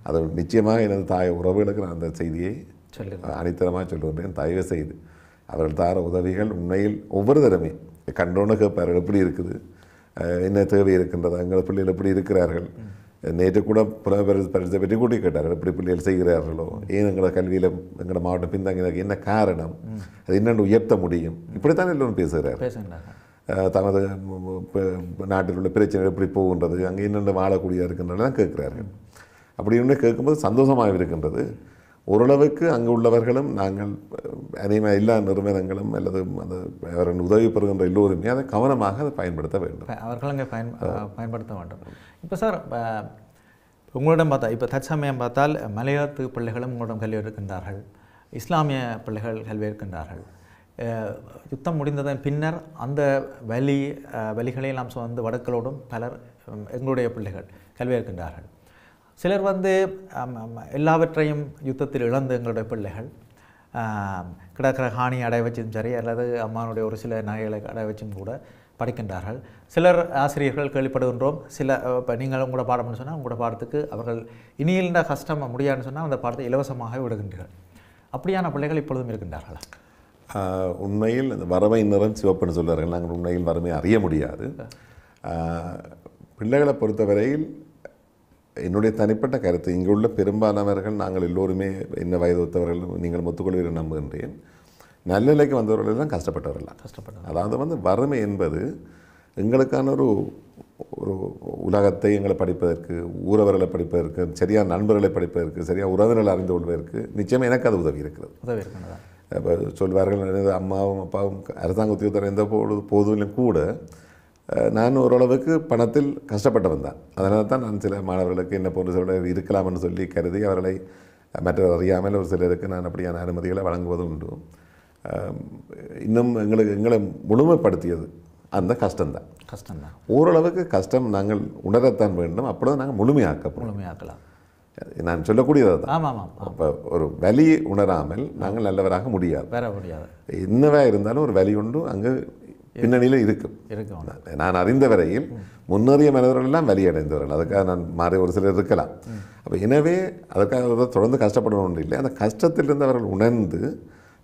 அது நிச்சயமாக எனது தாய் உறவுகளுக்கு நான் அந்த செய்தியை அனித்தரமாக சொல்லுகின்றேன். தயவு செய்து அவர்கள் தார உதவிகள் உண்மையில் ஒவ்வொரு தரமே கண்டோன்னு கேட்பார்கள், எப்படி இருக்குது, என்ன தேவை இருக்கின்றது, எங்கள் பிள்ளைகள் எப்படி இருக்கிறார்கள். நேற்று கூட பரிசை பற்றி கூட்டி கேட்டார்கள், எப்படி பிள்ளைகள் செய்கிறார்களோ, ஏன் எங்களை கல்வியில் எங்களோட மாவட்டம் பின்தங்கினதுக்கு என்ன காரணம், அது என்னென்று உயர்த்த முடியும், இப்படித்தான் எல்லோரும் பேசுகிறார்கள். தமது நாட்டில் உள்ள பிரச்சனைகள் எப்படி போகின்றது, அங்கே என்னென்ன வாழக்கூடியதாக இருக்கின்றதான் கேட்கிறார்கள். அப்படி ஒன்று கேட்கும்போது சந்தோஷமாக இருக்கின்றது. ஓரளவுக்கு அங்கு உள்ளவர்களும் நாங்கள் அநேகமாக எல்லா நிறுவனங்களும் அல்லது அந்த அவர்கள் உதவி பெறுகின்ற எல்லோருமே அதை கவனமாக அதை பயன்படுத்த வேண்டும், அவர்கள் அங்கே பயன்படுத்த வேண்டும். இப்போ சார், உங்களிடம் பார்த்தா இப்போ தற்சமயம் பார்த்தால் மலையாளத்து பிள்ளைகளும் உங்களிடம் கல்வி இருக்கின்றார்கள், இஸ்லாமிய பிள்ளைகள் கல்வி இருக்கின்றார்கள். யுத்தம் முடிந்ததன் பின்னர் அந்த வழிகளையெல்லாம் வந்து வடக்களோடும் பலர் எங்களுடைய பிள்ளைகள் கல்வி இருக்கின்றார்கள். சிலர் வந்து எல்லாவற்றையும் யுத்தத்தில் இழந்து எங்களுடைய பிள்ளைகள் கிடக்கிற ஹானி அடைய வச்சும் சரி, அல்லது அம்மானுடைய ஒரு சில நகைகளை அடைய வச்சும் கூட படிக்கின்றார்கள். சிலர் ஆசிரியர்கள் கேள்விப்படுகின்றோம், சில இப்போ நீங்கள் உங்களோட பாடம்னு சொன்னால் உங்களோட பாடத்துக்கு அவர்கள் இனியில்ட கஷ்டம் முடியாதுன்னு சொன்னால் அந்த பாடத்தை இலவசமாக விடுகின்றீர்கள். அப்படியான பிள்ளைகள் இப்பொழுதும் இருக்கின்றார்களா? உண்மையில் அந்த வறுமை நிறம் சிவப்புன்னு சொல்வார்கள். நாங்கள் உண்மையில் வறுமையை அறிய முடியாது. பிள்ளைகளை பொறுத்தவரையில் என்னுடைய தனிப்பட்ட கருத்து, இங்கே உள்ள பெரும்பாலானவர்கள் நாங்கள் எல்லோருமே என்ன வயது ஒத்தவர்கள், நீங்கள் முத்துக்கொள்வீர்கள் நம்புகின்றேன், நல்ல நிலைக்கு வந்தவர்கள் தான் கஷ்டப்பட்டவர்கள். அதாவது வந்து வறுமை என்பது எங்களுக்கான ஒரு உலகத்தை எங்களை படிப்பதற்கு, ஊரவர்களை படிப்பதற்கு, சரியான நண்பர்களை படிப்பதற்கு, சரியாக உறவினர்களை அறிந்து கொள்வதற்கு நிச்சயமாக எனக்கு அது உதவி இருக்கிறது. இப்போ சொல்வார்கள், அம்மாவும் அப்பாவும் அரசாங்க உத்தியோகத்தர் எந்த போதும் கூட நான் ஓரளவுக்கு பணத்தில் கஷ்டப்பட்டவன் தான். அதனால தான் நான் சில மாணவர்களுக்கு என்ன போன்ற சொல்ல இருக்கலாம்னு சொல்லி கருதி அவர்களை மற்றவர் அறியாமல் ஒரு சிலருக்கு நான் அப்படியான அனுமதிகளை வழங்குவது உண்டு. இன்னும் எங்களை முழுமைப்படுத்தியது அந்த கஷ்டம்தான். ஓரளவுக்கு கஷ்டம் நாங்கள் உணரத்தான் வேண்டும், அப்பொழுது நாங்கள் முழுமையாக்கலாம். நான் சொல்லக்கூடியது தான். ஆமாம். அப்போ ஒரு வலி உணராமல் நாங்கள் நல்லவராக முடியாது. என்னவா இருந்தாலும் ஒரு வலி உண்டு அங்கு பின்னணியில் இருக்கும். நான் அறிந்த வரையில் முன்னேறிய மனிதர்கள் எல்லாம் வலியடைந்தவர்கள், அதுக்காக நான் மாறி ஒரு சிலர் இருக்கலாம். அப்போ எனவே அதுக்காக தொடர்ந்து கஷ்டப்படணும் ஒன்று இல்லை, அந்த கஷ்டத்திலிருந்து அவர்கள் உணர்ந்து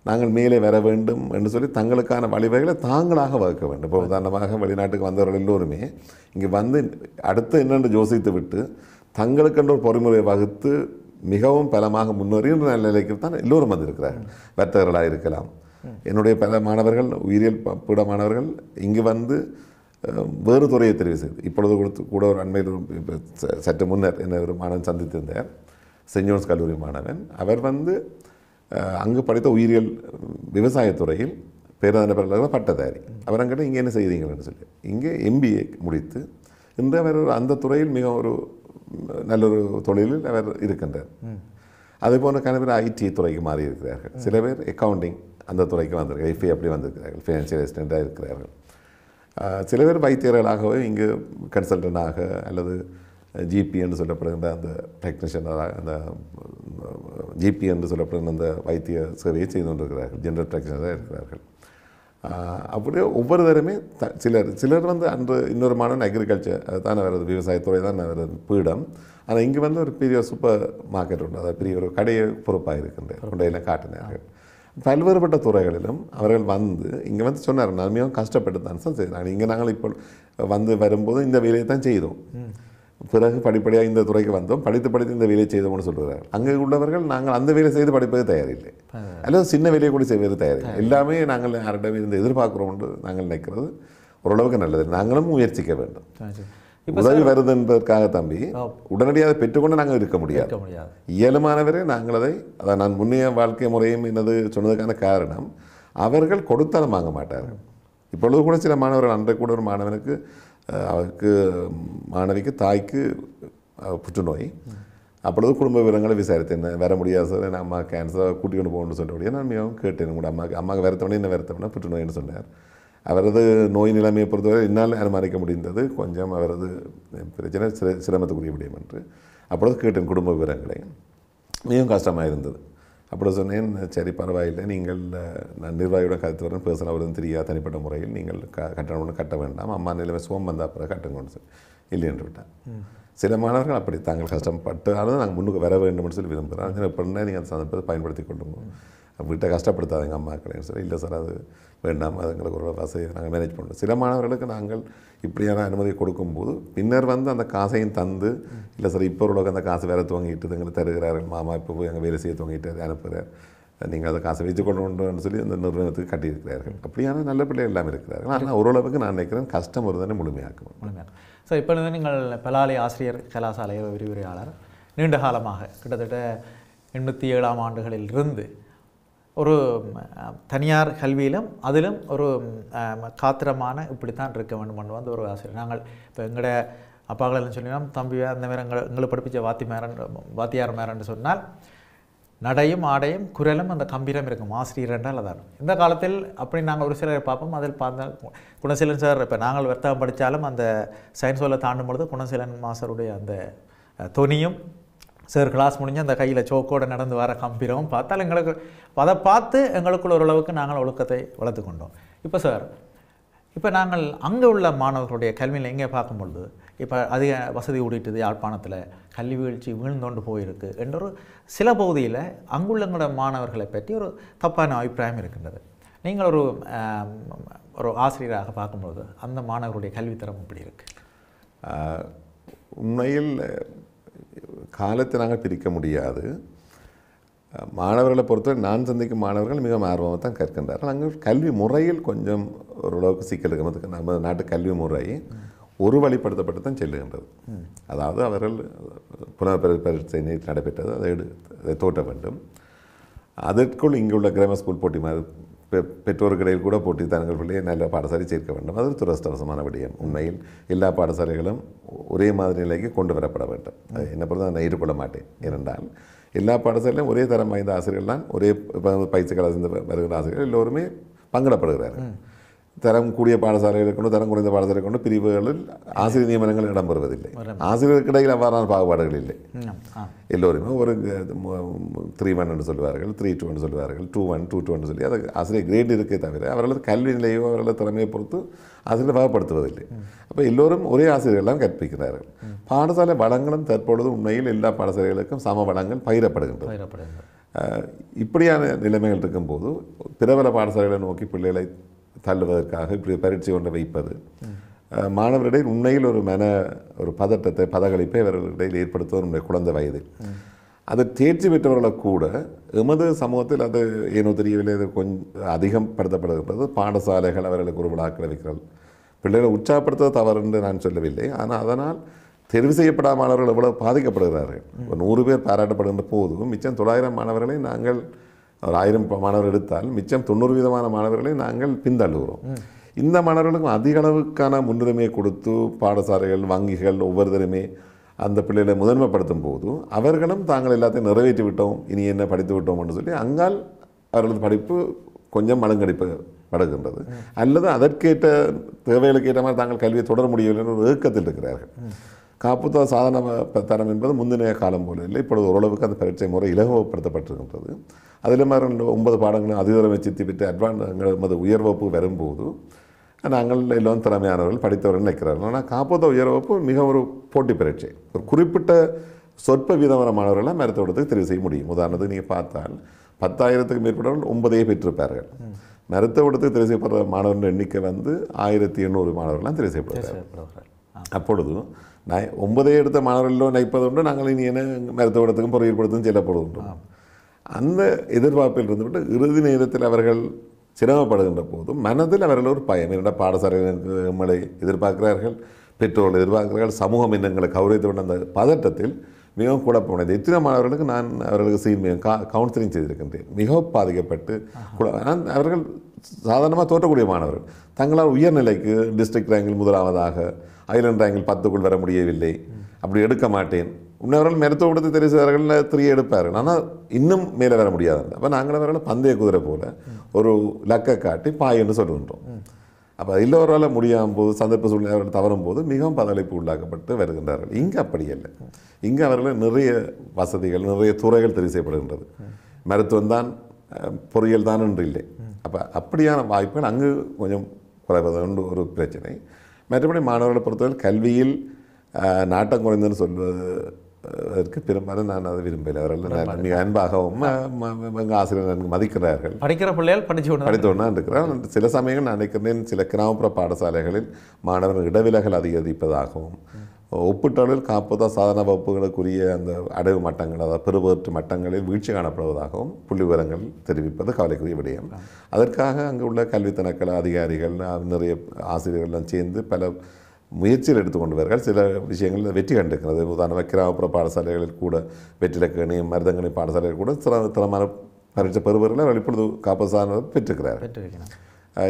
நாங்கள் மேலே வர வேண்டும் என்று சொல்லி தங்களுக்கான வழிவகைகளை தாங்களாக வகுக்க வேண்டும். இப்போ உதாரணமாக வெளிநாட்டுக்கு வந்தவர்கள் எல்லோருமே இங்கே வந்து அடுத்து என்னென்று யோசித்து விட்டு தங்களுக்கென்ற ஒரு பொறிமுறையை வகுத்து மிகவும் பலமாக முன்னேறுகின்ற நிலைக்கு தான் எல்லோரும் வந்திருக்கிறார்கள். வர்த்தகர்களாக இருக்கலாம். என்னுடைய பல மாணவர்கள் உயிரியல் பீட மாணவர்கள் இங்கு வந்து வேறு துறையை தெரிவு செய்து இப்பொழுது கூட ஒரு அண்மையில் சற்று முன்னர் என்ன ஒரு மாணவன் சந்தித்திருந்தார். செயின்ட் ஜோன்ஸ் கல்லூரி மாணவன். அவர் வந்து அங்கு படித்த உயிரியல் விவசாயத்துறையில் பேராதனை பட்டதாரி. அவர் அங்கிட்ட இங்கே என்ன செய்தீங்கன்னு சொல்லி இங்கே MBA முடித்து இன்று அவர் அந்த துறையில் மிக ஒரு நல்லொரு தொழிலில் அவர் இருக்கின்றார். அதே போன்ற கணவர் IT துறைக்கு மாறி இருக்கிறார்கள். சில பேர் அக்கவுண்டிங் அந்த துறைக்கு வந்திருக்கார்கள். FA அப்படி வந்திருக்கிறார்கள். ஃபினான்சியல் அசிஸ்டண்ட்டாக இருக்கிறார்கள். சில பேர் வைத்தியர்களாகவே இங்கு கன்சல்டண்டாக அல்லது GP என்று சொல்லப்படுகின்ற அந்த டெக்னீஷியனாக அந்த GP என்று சொல்லப்படுகின்ற அந்த வைத்திய சேவையை செய்து கொண்டிருக்கிறார்கள். ஜெனரல் ப்ராக்டிஷனராக இருக்கிறார்கள். அப்படியே ஒவ்வொருத்தருமே சிலர் வந்து அன்று இன்னொரு மாணவன் அக்ரிகல்ச்சர் அதுதான் அவரது விவசாயத்துறை தான் அவரது பீடம். ஆனால் இங்கே வந்து ஒரு பெரிய சூப்பர் மார்க்கெட் உண்டு. அதாவது பெரிய ஒரு கடையை பொறுப்பாக இருக்கின்ற கொண்டையெல்லாம் காட்டினார்கள். பல்வேறுபட்ட துறைகளிலும் அவர்கள் வந்து இங்கே வந்து சொன்னார், நான் மிகவும் கஷ்டப்பட்டு தான் சார் செய்தாங்க. இங்கே நாங்கள் இப்போ வந்து வரும்போது இந்த வேலையை தான் செய்தோம். பிறகு படிப்படியாக இந்த துறைக்கு வந்தோம், படித்து இந்த வேலையை செய்தோம்னு சொல்கிறார்கள். அங்கே உள்ளவர்கள் நாங்கள் அந்த வேலை செய்து படிப்பது தயாரில்லை, அல்லது சின்ன வேலையை கூட செய்வது தயாரில்லை. எல்லாமே நாங்கள் யாரிடம் இருந்து எதிர்பார்க்குறோம்னு நாங்கள் நினைக்கிறது ஓரளவுக்கு நல்லது. நாங்களும் முயற்சிக்க வேண்டும். உதவி வருது என்பதற்காக தம்பி உடனடியாக பெற்றுக்கொண்டு நாங்கள் இருக்க முடியாது. இயலுமானவரே நாங்கள் அதை நான் முன்னைய வாழ்க்கை முறையும் என்னது சொன்னதுக்கான காரணம் அவர்கள் கொடுத்தாலும் வாங்க மாட்டார்கள். இப்பொழுது கூட சில மாணவர்கள் அன்றைக்கு கூட ஒரு மாணவனுக்கு அவருக்கு மாணவிக்கு தாய்க்கு புற்றுநோய். அப்பொழுது குடும்ப விவரங்களை விசாரித்தேன். வர முடியாது சார், நான் அம்மா கேன்சரை கூட்டிக் கொண்டு போகணும்னு சொல்லக்கூடிய நான் மிகவும் கேட்டேன் கூட அம்மாவுக்கு வருத்தவனே என்ன வருத்தம்னா புற்றுநோய்னு சொன்னார். அவரது நோய் நிலைமையை பொறுத்தவரை என்னால் அனுமானிக்க முடிந்தது கொஞ்சம் அவரது பிரச்சனை சிரமத்துக்குரிய விடயம் என்று. அப்பொழுது கேட்டேன் குடும்ப விவரங்களை. மிகவும் கஷ்டமாக இருந்தது. அப்படி சொன்னேன், சரி பரவாயில்லை, நீங்கள் நான் நிர்வாகியுடன் கருத்து வரேன், பேசலாம் அவரும் தெரியாது தனிப்பட்ட முறையில் நீங்கள் கட்டணம் ஒன்று கட்ட வேண்டாம், அம்மா நிலைமை சோம் வந்தால் பிறகு கட்டுங்கன்னு சொல்லி இல்லை என்று விட்டான். சில மாணவர்கள் அப்படி தாங்கள் கஷ்டப்பட்டாலும் நாங்கள் முன்னுக்கு வர வேண்டும்னு சொல்லி விரும்புகிறேன். எப்படின்னா நீங்கள் அந்த சந்தர்ப்பத்தை பயன்படுத்தி கொள்ளுங்க, வீட்டை கஷ்டப்படுத்தாதீங்க அம்மாக்களேன்னு சொல்லி. இல்லை சார் அது வேண்டாம், அது எங்களுக்கு ஒரு வசதியை நாங்கள் மேனேஜ் பண்ணுறோம். சில மாணவர்களுக்கு நாங்கள் இப்படியான அனுமதி கொடுக்கும்போது பின்னர் வந்து அந்த காசையும் தந்து, இல்லை சார் இப்போ ஓரளவுக்கு அந்த காசு வேறு துவங்கிட்டு எங்களுக்கு தருகிறார்கள், மாமா இப்போ போய் எங்கள் வேலை செய்ய துவங்கிட்டு அனுப்புகிறார், நீங்கள் அதை காசை வச்சு கொண்டு சொல்லி அந்த நிறுவனத்துக்கு கட்டியிருக்கிறார்கள். அப்படியான நல்ல பிள்ளைகள் எல்லாம் இருக்கிறார்கள். ஆனால் ஓரளவுக்கு நான் நினைக்கிறேன் கஷ்டம் ஒரு தானே முழுமையாக்கும். ஸோ இப்பொழுது நீங்கள் பலாலி ஆசிரியர் கலாசாலை விரிவுரையாளர், நீண்ட காலமாக கிட்டத்தட்ட 87ஆம் ஆண்டுகளில் இருந்து ஒரு தனியார் கல்வியிலும் அதிலும் ஒரு காத்திரமான இப்படித்தான் இருக்க வேண்டும் என்று வந்து ஒரு ஆசிரியர். நாங்கள் இப்போ எங்களோட அப்பாக்கள் சொல்லினோம், தம்பி அந்த மாதிரி எங்களை படிப்பிச்ச வாத்தியார் மேரன்னு சொன்னால் நடையும் ஆடையும் குரலும் அந்த கம்பீரம் இருக்கும் ஆசிரியர் என்றால் அதான். இந்த காலத்தில் அப்படி நாங்கள் ஒரு சிலரை பார்ப்போம். அதில் பார்த்தால் குணசீலன் சார், இப்போ நாங்கள் வர்த்தகம் படித்தாலும் அந்த சயின்ஸ் சொல்ல தாண்டும் பொழுது குணசீலன் மாஸ்டருடைய அந்த தொனியும் சார் கிளாஸ் முடிஞ்சு அந்த கையில் சோக்கோடு நடந்து வர கம்பீரமும் பார்த்தால் எங்களுக்கு அதை பார்த்து எங்களுக்குள்ள ஓரளவுக்கு நாங்கள் ஒழுக்கத்தை வளர்த்து கொண்டோம். இப்போ சார், இப்போ நாங்கள் அங்கே உள்ள மாணவர்களுடைய கல்வியில் எங்கே பார்க்கும்பொழுது இப்போ அதிக வசதி ஊடிட்டுது, யாழ்ப்பாணத்தில் கல்வி வீழ்ச்சி வீழ்ந்தோண்டு போயிருக்கு என்ற ஒரு சில பகுதியில் அங்குள்ளங்களோட மாணவர்களை பற்றி ஒரு தப்பான அபிப்பிராயம் இருக்கின்றது. நீங்கள் ஒரு ஆசிரியராக பார்க்கும்போது அந்த மாணவர்களுடைய கல்வித்தரம் இப்படி இருக்குது? உண்மையில் காலத்தை நாங்கள் பிரிக்க முடியாது. மாணவர்களை பொறுத்தவரை நான் சந்திக்கும் மாணவர்கள் மிக ஆர்வமாக தான் கற்கின்றார்கள். அங்கே கல்வி முறையில் கொஞ்சம் ஓரளவுக்கு சிக்கல் இருக்கிறதுக்கு நம்ம நாட்டு கல்வி முறை ஒரு வழிப்படுத்தப்பட்டு தான் செல்லுகின்றது. அதாவது அவர்கள் புலமை பரீட்சை நடைபெற்றது, அதை தோற்ற வேண்டும். அதற்குள் இங்கே உள்ள கிராமர் ஸ்கூல் போட்டி மாதிரி பெற்றோர்களிடையில் கூட போட்டி தங்கள் பிள்ளையை நல்ல பாடசாலை சேர்க்க வேண்டும். அது துரதிர்ஷ்டவசமான விடயம். உண்மையில் எல்லா பாடசாலைகளும் ஒரே மாதிரி நிலைக்கு கொண்டு வரப்பட வேண்டும். என்னை பொறுத்த நான் ஏற்றுக்கொள்ள மாட்டேன். ஏனென்றால் எல்லா பாடசாலையிலும் ஒரே தரம் வாய்ந்த ஆசிரியர்கள் தான், ஒரே பயிற்சி கலந்து வருகிற ஆசிரியர்கள் எல்லோருமே பங்கிடப்படுகிறார்கள். தரம் கூடிய பாடசாலைகளை கொண்டு தரம் குறைந்த பாடசாலை கொண்டு பிரிவுகளில் ஆசிரியர் நியமனங்கள் இடம்பெறுவதில்லை. ஆசிரியருக்கு இடையில் அவ்வாறான பாகுபாடுகள் இல்லை. எல்லோருமே ஒரு 3-1 என்று சொல்வார்கள், 3-2 என்று சொல்வார்கள், 2-1, 2-2 என்று சொல்லி அதை ஆசிரியர் கிரேட் இருக்கே தவிர அவர்களது கல்வி நிலையோ அவர்களது திறமையை பொறுத்து ஆசிரியர் பாகப்படுத்துவதில்லை. அப்போ எல்லோரும் ஒரே ஆசிரியர்கள்லாம் கற்பிக்கிறார்கள். பாடசாலை வளங்களும் தற்பொழுது உண்மையில் எல்லா பாடசாலைகளுக்கும் சம வளங்கள் பகிரப்படுகின்றன. இப்படியான நிலைமைகள் இருக்கும்போது பிரபல பாடசாலைகளை நோக்கி பிள்ளைகளை தள்ளுவதற்காக இப்படி பரீட்சை ஒன்றை வைப்பது, மாணவர்களிடையே உண்மையில் ஒரு பதட்டத்தை பதகளிப்பை அவர்களிடையில் ஏற்படுத்துவது நம்முடைய குழந்தை வயது. அது தேர்ச்சி பெற்றவர்களை கூட எமது சமூகத்தில் அது ஏனோ தெரியவில்லை, அது கொஞ்சம் அதிகப்படுத்தப்படுகின்றது. பாடசாலைகள் அவர்களுக்கு ஒரு விழாக்களை வைக்கிறார்கள். பிள்ளைகளை உற்சாகப்படுத்த தவறு என்று நான் சொல்லவில்லை. ஆனால் அதனால் தெரிவு செய்யப்படாத மாணவர்கள் எவ்வளவு பாதிக்கப்படுகிறார்கள். ஒரு 100 பேர் பாராட்டப்படுகின்ற போதும் மிச்சம் 900 மாணவர்களை நாங்கள் ஒரு 1000 மாணவர் எடுத்தால் மிச்சம் 90% மாணவர்களை நாங்கள் பின்தள்ளுகிறோம். இந்த மாணவர்களுக்கும் அதிக அளவுக்கான முன்னுரிமையை கொடுத்து பாடசாலைகள் வங்கிகள் ஒவ்வொருத்தருமே அந்த பிள்ளைகளை முதன்மைப்படுத்தும் போது அவர்களும் தாங்கள் எல்லாத்தையும் நிறைவேற்றி விட்டோம், இனி என்ன படித்து விட்டோம் என்று சொல்லி அங்கால் அவர்களது படிப்பு கொஞ்சம் மழுங்கடிப்படுகின்றது. அல்லது அதற்கேற்ற தேவைகளுக்கு ஏற்ற மாதிரி தாங்கள் கல்வியை தொடர முடியவில்லை என்ற ஒரு ஏக்கத்தில் இருக்கிறார்கள். காப்புத்தா சாதன தரம் என்பது முந்தினைய காலம் போல இல்லை. இப்பொழுது ஓரளவுக்கு அந்த பரீட்சை முறை இலகுவப்படுத்தப்பட்டிருக்கின்றது. அதில் மாதிரி 9 பாடங்களும் அதிதரமை சித்தி பெற்று அட்வான்ஸ் உயர் வகுப்பு வரும்போது நாங்கள் எல்லோரும் திறமையானவர்கள் படித்தவர்கள் நினைக்கிறார்கள். ஆனால் காப்புத்தா உயர் வகுப்பு மிக ஒரு போட்டி பரீட்சை. ஒரு குறிப்பிட்ட சொற்ப வீதமான மாணவர்களால் மருத்துவத்துக்கு தெரிவு செய்ய முடியும். உதாரணத்துக்கு நீங்கள் பார்த்தால் 10,000க்கு மேற்பட்டவர்கள் 9 பெற்றிருப்பார்கள். மருத்துவத்துக்கு தெரிவு செய்யப்படுற மாணவர்கள் எண்ணிக்கை 1800 மாணவர்கள்லாம் தெரிவு செய்யப்படுகிறார்கள். அப்பொழுது 9 எடுத்த மாணவர்களோ நினைப்பது உண்டு, நாங்கள் இனி என்ன மருத்துவத்துக்கும் பொறியியல் படுத்தும் செல்லப்படுகின்றோம். அந்த எதிர்பார்ப்பில் இருந்துவிட்டு இறுதி நேரத்தில் அவர்கள் சிரமப்படுகின்ற போதும் மனதில் அவர்கள் ஒரு பயம். என்னடா பாடசாலைகளுக்கு நம்மளை எதிர்பார்க்கிறார்கள், பெற்றோர்கள் எதிர்பார்க்கிறார்கள், சமூகம் என்னங்களை கௌரவித்து விட அந்த பதட்டத்தில் மிகவும் குழப்பமடைந்து எத்தனை மாணவர்களுக்கு நான் அவர்களுக்கு சீர்மையும் கவுன்சிலிங் செய்திருக்கின்றேன். மிகவும் பாதிக்கப்பட்டு அவர்கள் சாதாரணமாக தோற்றக்கூடிய மாணவர்கள் தங்களால் உயர்நிலைக்கு டிஸ்ட்ரிக்ட் ரேங்கில் முதலாவதாக, ஐலண்ட் ரேங்கில் 10க்குள் வர முடியவில்லை, அப்படி எடுக்க மாட்டேன். உன்னவர்கள் மருத்துவ கொடுத்து தெரிவு செய்வார்கள், 3 எடுப்பார்கள். ஆனால் இன்னும் மேலே வர முடியாது. அப்போ நாங்கள் அவர்களை பந்தய குதிரை போல ஒரு லக்கை காட்டி பாய் என்று சொல்லுகின்றோம். அப்போ எல்லோரால் முடியாமல் போது சந்தர்ப்ப சூழ்நிலை அவர்கள் தவறும் போது மிகவும் பதளிப்பு உள்ளாக்கப்பட்டு வருகின்றார்கள். இங்கே அப்படி இல்லை. இங்கே அவர்கள் நிறைய வசதிகள், நிறைய துறைகள் தெரிவு செய்யப்படுகின்றது. மருத்துவம் தான், பொறியியல் தான் என்று இல்லை. அப்போ அப்படியான வாய்ப்புகள் அங்கு கொஞ்சம் குறைவது ஒரு பிரச்சனை. மற்றபடி மாணவர்களை பொறுத்தவரை கல்வியில் நாட்டம் குறைந்தன்னு சொல்வதற்கு பெரும்பாலும் நான் அதை விரும்பலை. அவர்கள் மிக அன்பாகவும் எங்கள் ஆசிரியர் நன்கு மதிக்கிறார்கள். படிக்கிற பிள்ளைகள் படித்தோன்னா இருக்கிறார். சில சமயங்கள் நான் நினைக்கிறேன் சில கிராமப்புற பாடசாலைகளில் மாணவர்கள் இடவிலகல் அதிகரிப்பதாகவும் ஒப்பீட்டளவில் காப்புத்தா சாதன வகுப்புகளுக்குரிய அந்த அடைவு மட்டங்கள், அதாவது பெருவேற்று மட்டங்களில் வீழ்ச்சி காணப்படுவதாகவும் புள்ளி விவரங்கள் தெரிவிப்பது கவலைக்குரிய விடயம். அதற்காக அங்கு உள்ள கல்வி திணைக்கள அதிகாரிகள் நிறைய ஆசிரியர்கள்லாம் சேர்ந்து பல முயற்சிகள் எடுத்துக்கொண்டு வருகிறார்கள். சில விஷயங்கள் வெற்றி கண்டிருக்கிறது. உதாரணமாக கிராமப்புற பாடசாலைகளில் கூட வெற்றிலக்கணி மருதங்கணி பாடசாலைகள் கூட திறமான பரீட்சை பெறுவர்கள் இப்பொழுது காப்பு சாதனை பெற்றிருக்கிறார்கள்.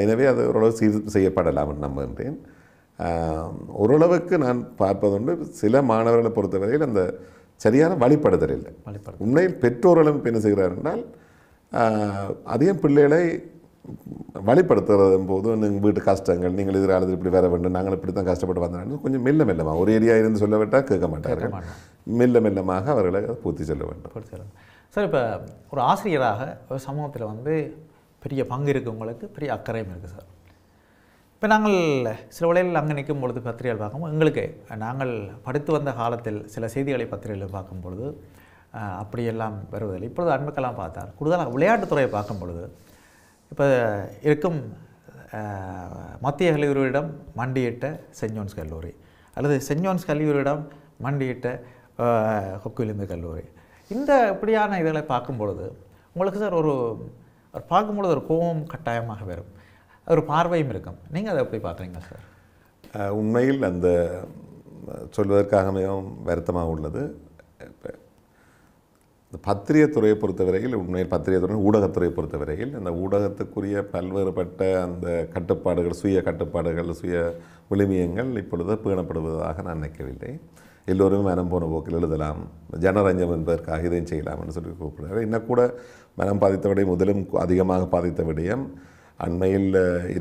எனவே அது ஓரளவு சீர் செய்யப்படலாம் என்று நம்புகின்றேன். ஓரளவுக்கு நான் பார்ப்பதுண்டு சில மாணவர்களை பொறுத்தவரையில் அந்த சரியான வழிபடுதல் இல்லை. உண்மையில் பெற்றோர்களும் என்ன செய்கிறார் என்றால் அதிகம் பிள்ளைகளை வழிபடுத்துறது போது நீங்கள் வீட்டு கஷ்டங்கள், நீங்கள் எதிராளது இப்படி வர வேண்டும், நாங்கள் இப்படி தான் கஷ்டப்பட்டு வந்தோம், கொஞ்சம் மெல்ல மெல்லமாக ஒரு ஏரியா இருந்து சொல்ல விட்டால் கேட்க மாட்டார்கள். மெல்ல மெல்லமாக அவர்களை பூர்த்தி சொல்ல வேண்டும். சார், இப்போ ஒரு ஆசிரியராக ஒரு சமூகத்தில் பெரிய பங்கு இருக்கவங்களுக்கு பெரிய அக்கறையும் இருக்குது சார். இப்போ நாங்கள் சில வேளையில் அங்கே நிற்கும் பொழுது பத்திரிகைகள் பார்க்கும்போது எங்களுக்கு நாங்கள் படித்து வந்த காலத்தில் சில செய்திகளை பத்திரிகைகளில் பார்க்கும் பொழுது அப்படியெல்லாம் வருவதில்லை. இப்பொழுது அண்மைக்கெல்லாம் பார்த்தால் கூடுதலாக விளையாட்டுத்துறையை பார்க்கும் பொழுது இப்போ இருக்கும் மத்திய கல்லூரியிடம் மண்டியிட்ட சென்ட் ஜோன்ஸ் கல்லூரி அல்லது சென்ட் ஜோன்ஸ் கல்லூரியிடம் மண்டியிட்ட கொக்குவிலிந்து கல்லூரி, இந்த இப்படியான இதில் பார்க்கும் பொழுது உங்களுக்கு சார் ஒரு பார்க்கும்பொழுது ஒரு கோபம் கட்டாயமாக வரும், ஒரு பார்வையும் இருக்கும். நீங்கள் அதை எப்படி பார்க்குறீங்க சார்? உண்மையில் அந்த சொல்வதற்காக மிகவும் வருத்தமாக உள்ளது. இந்த பத்திரிகைத்துறையை பொறுத்தவரையில், உண்மையில் பத்திரிகைத்துறை ஊடகத்துறையை பொறுத்தவரையில் அந்த ஊடகத்துக்குரிய பல்வேறுபட்ட அந்த கட்டுப்பாடுகள், சுய கட்டுப்பாடுகள், சுய விழுமியங்கள் இப்பொழுது பேணப்படுவதாக நான் நினைக்கவில்லை. எல்லோருமே மனம் போன போக்கில் எழுதலாம், ஜனரஞ்சம் என்பதற்காக இதையும் செய்யலாம் என்று சொல்லி கூப்பிடுறாரு. இன்னும் கூட மனம் பாதித்த விடயம், முதலும் அதிகமாக பாதித்த விடயம், அண்மையில்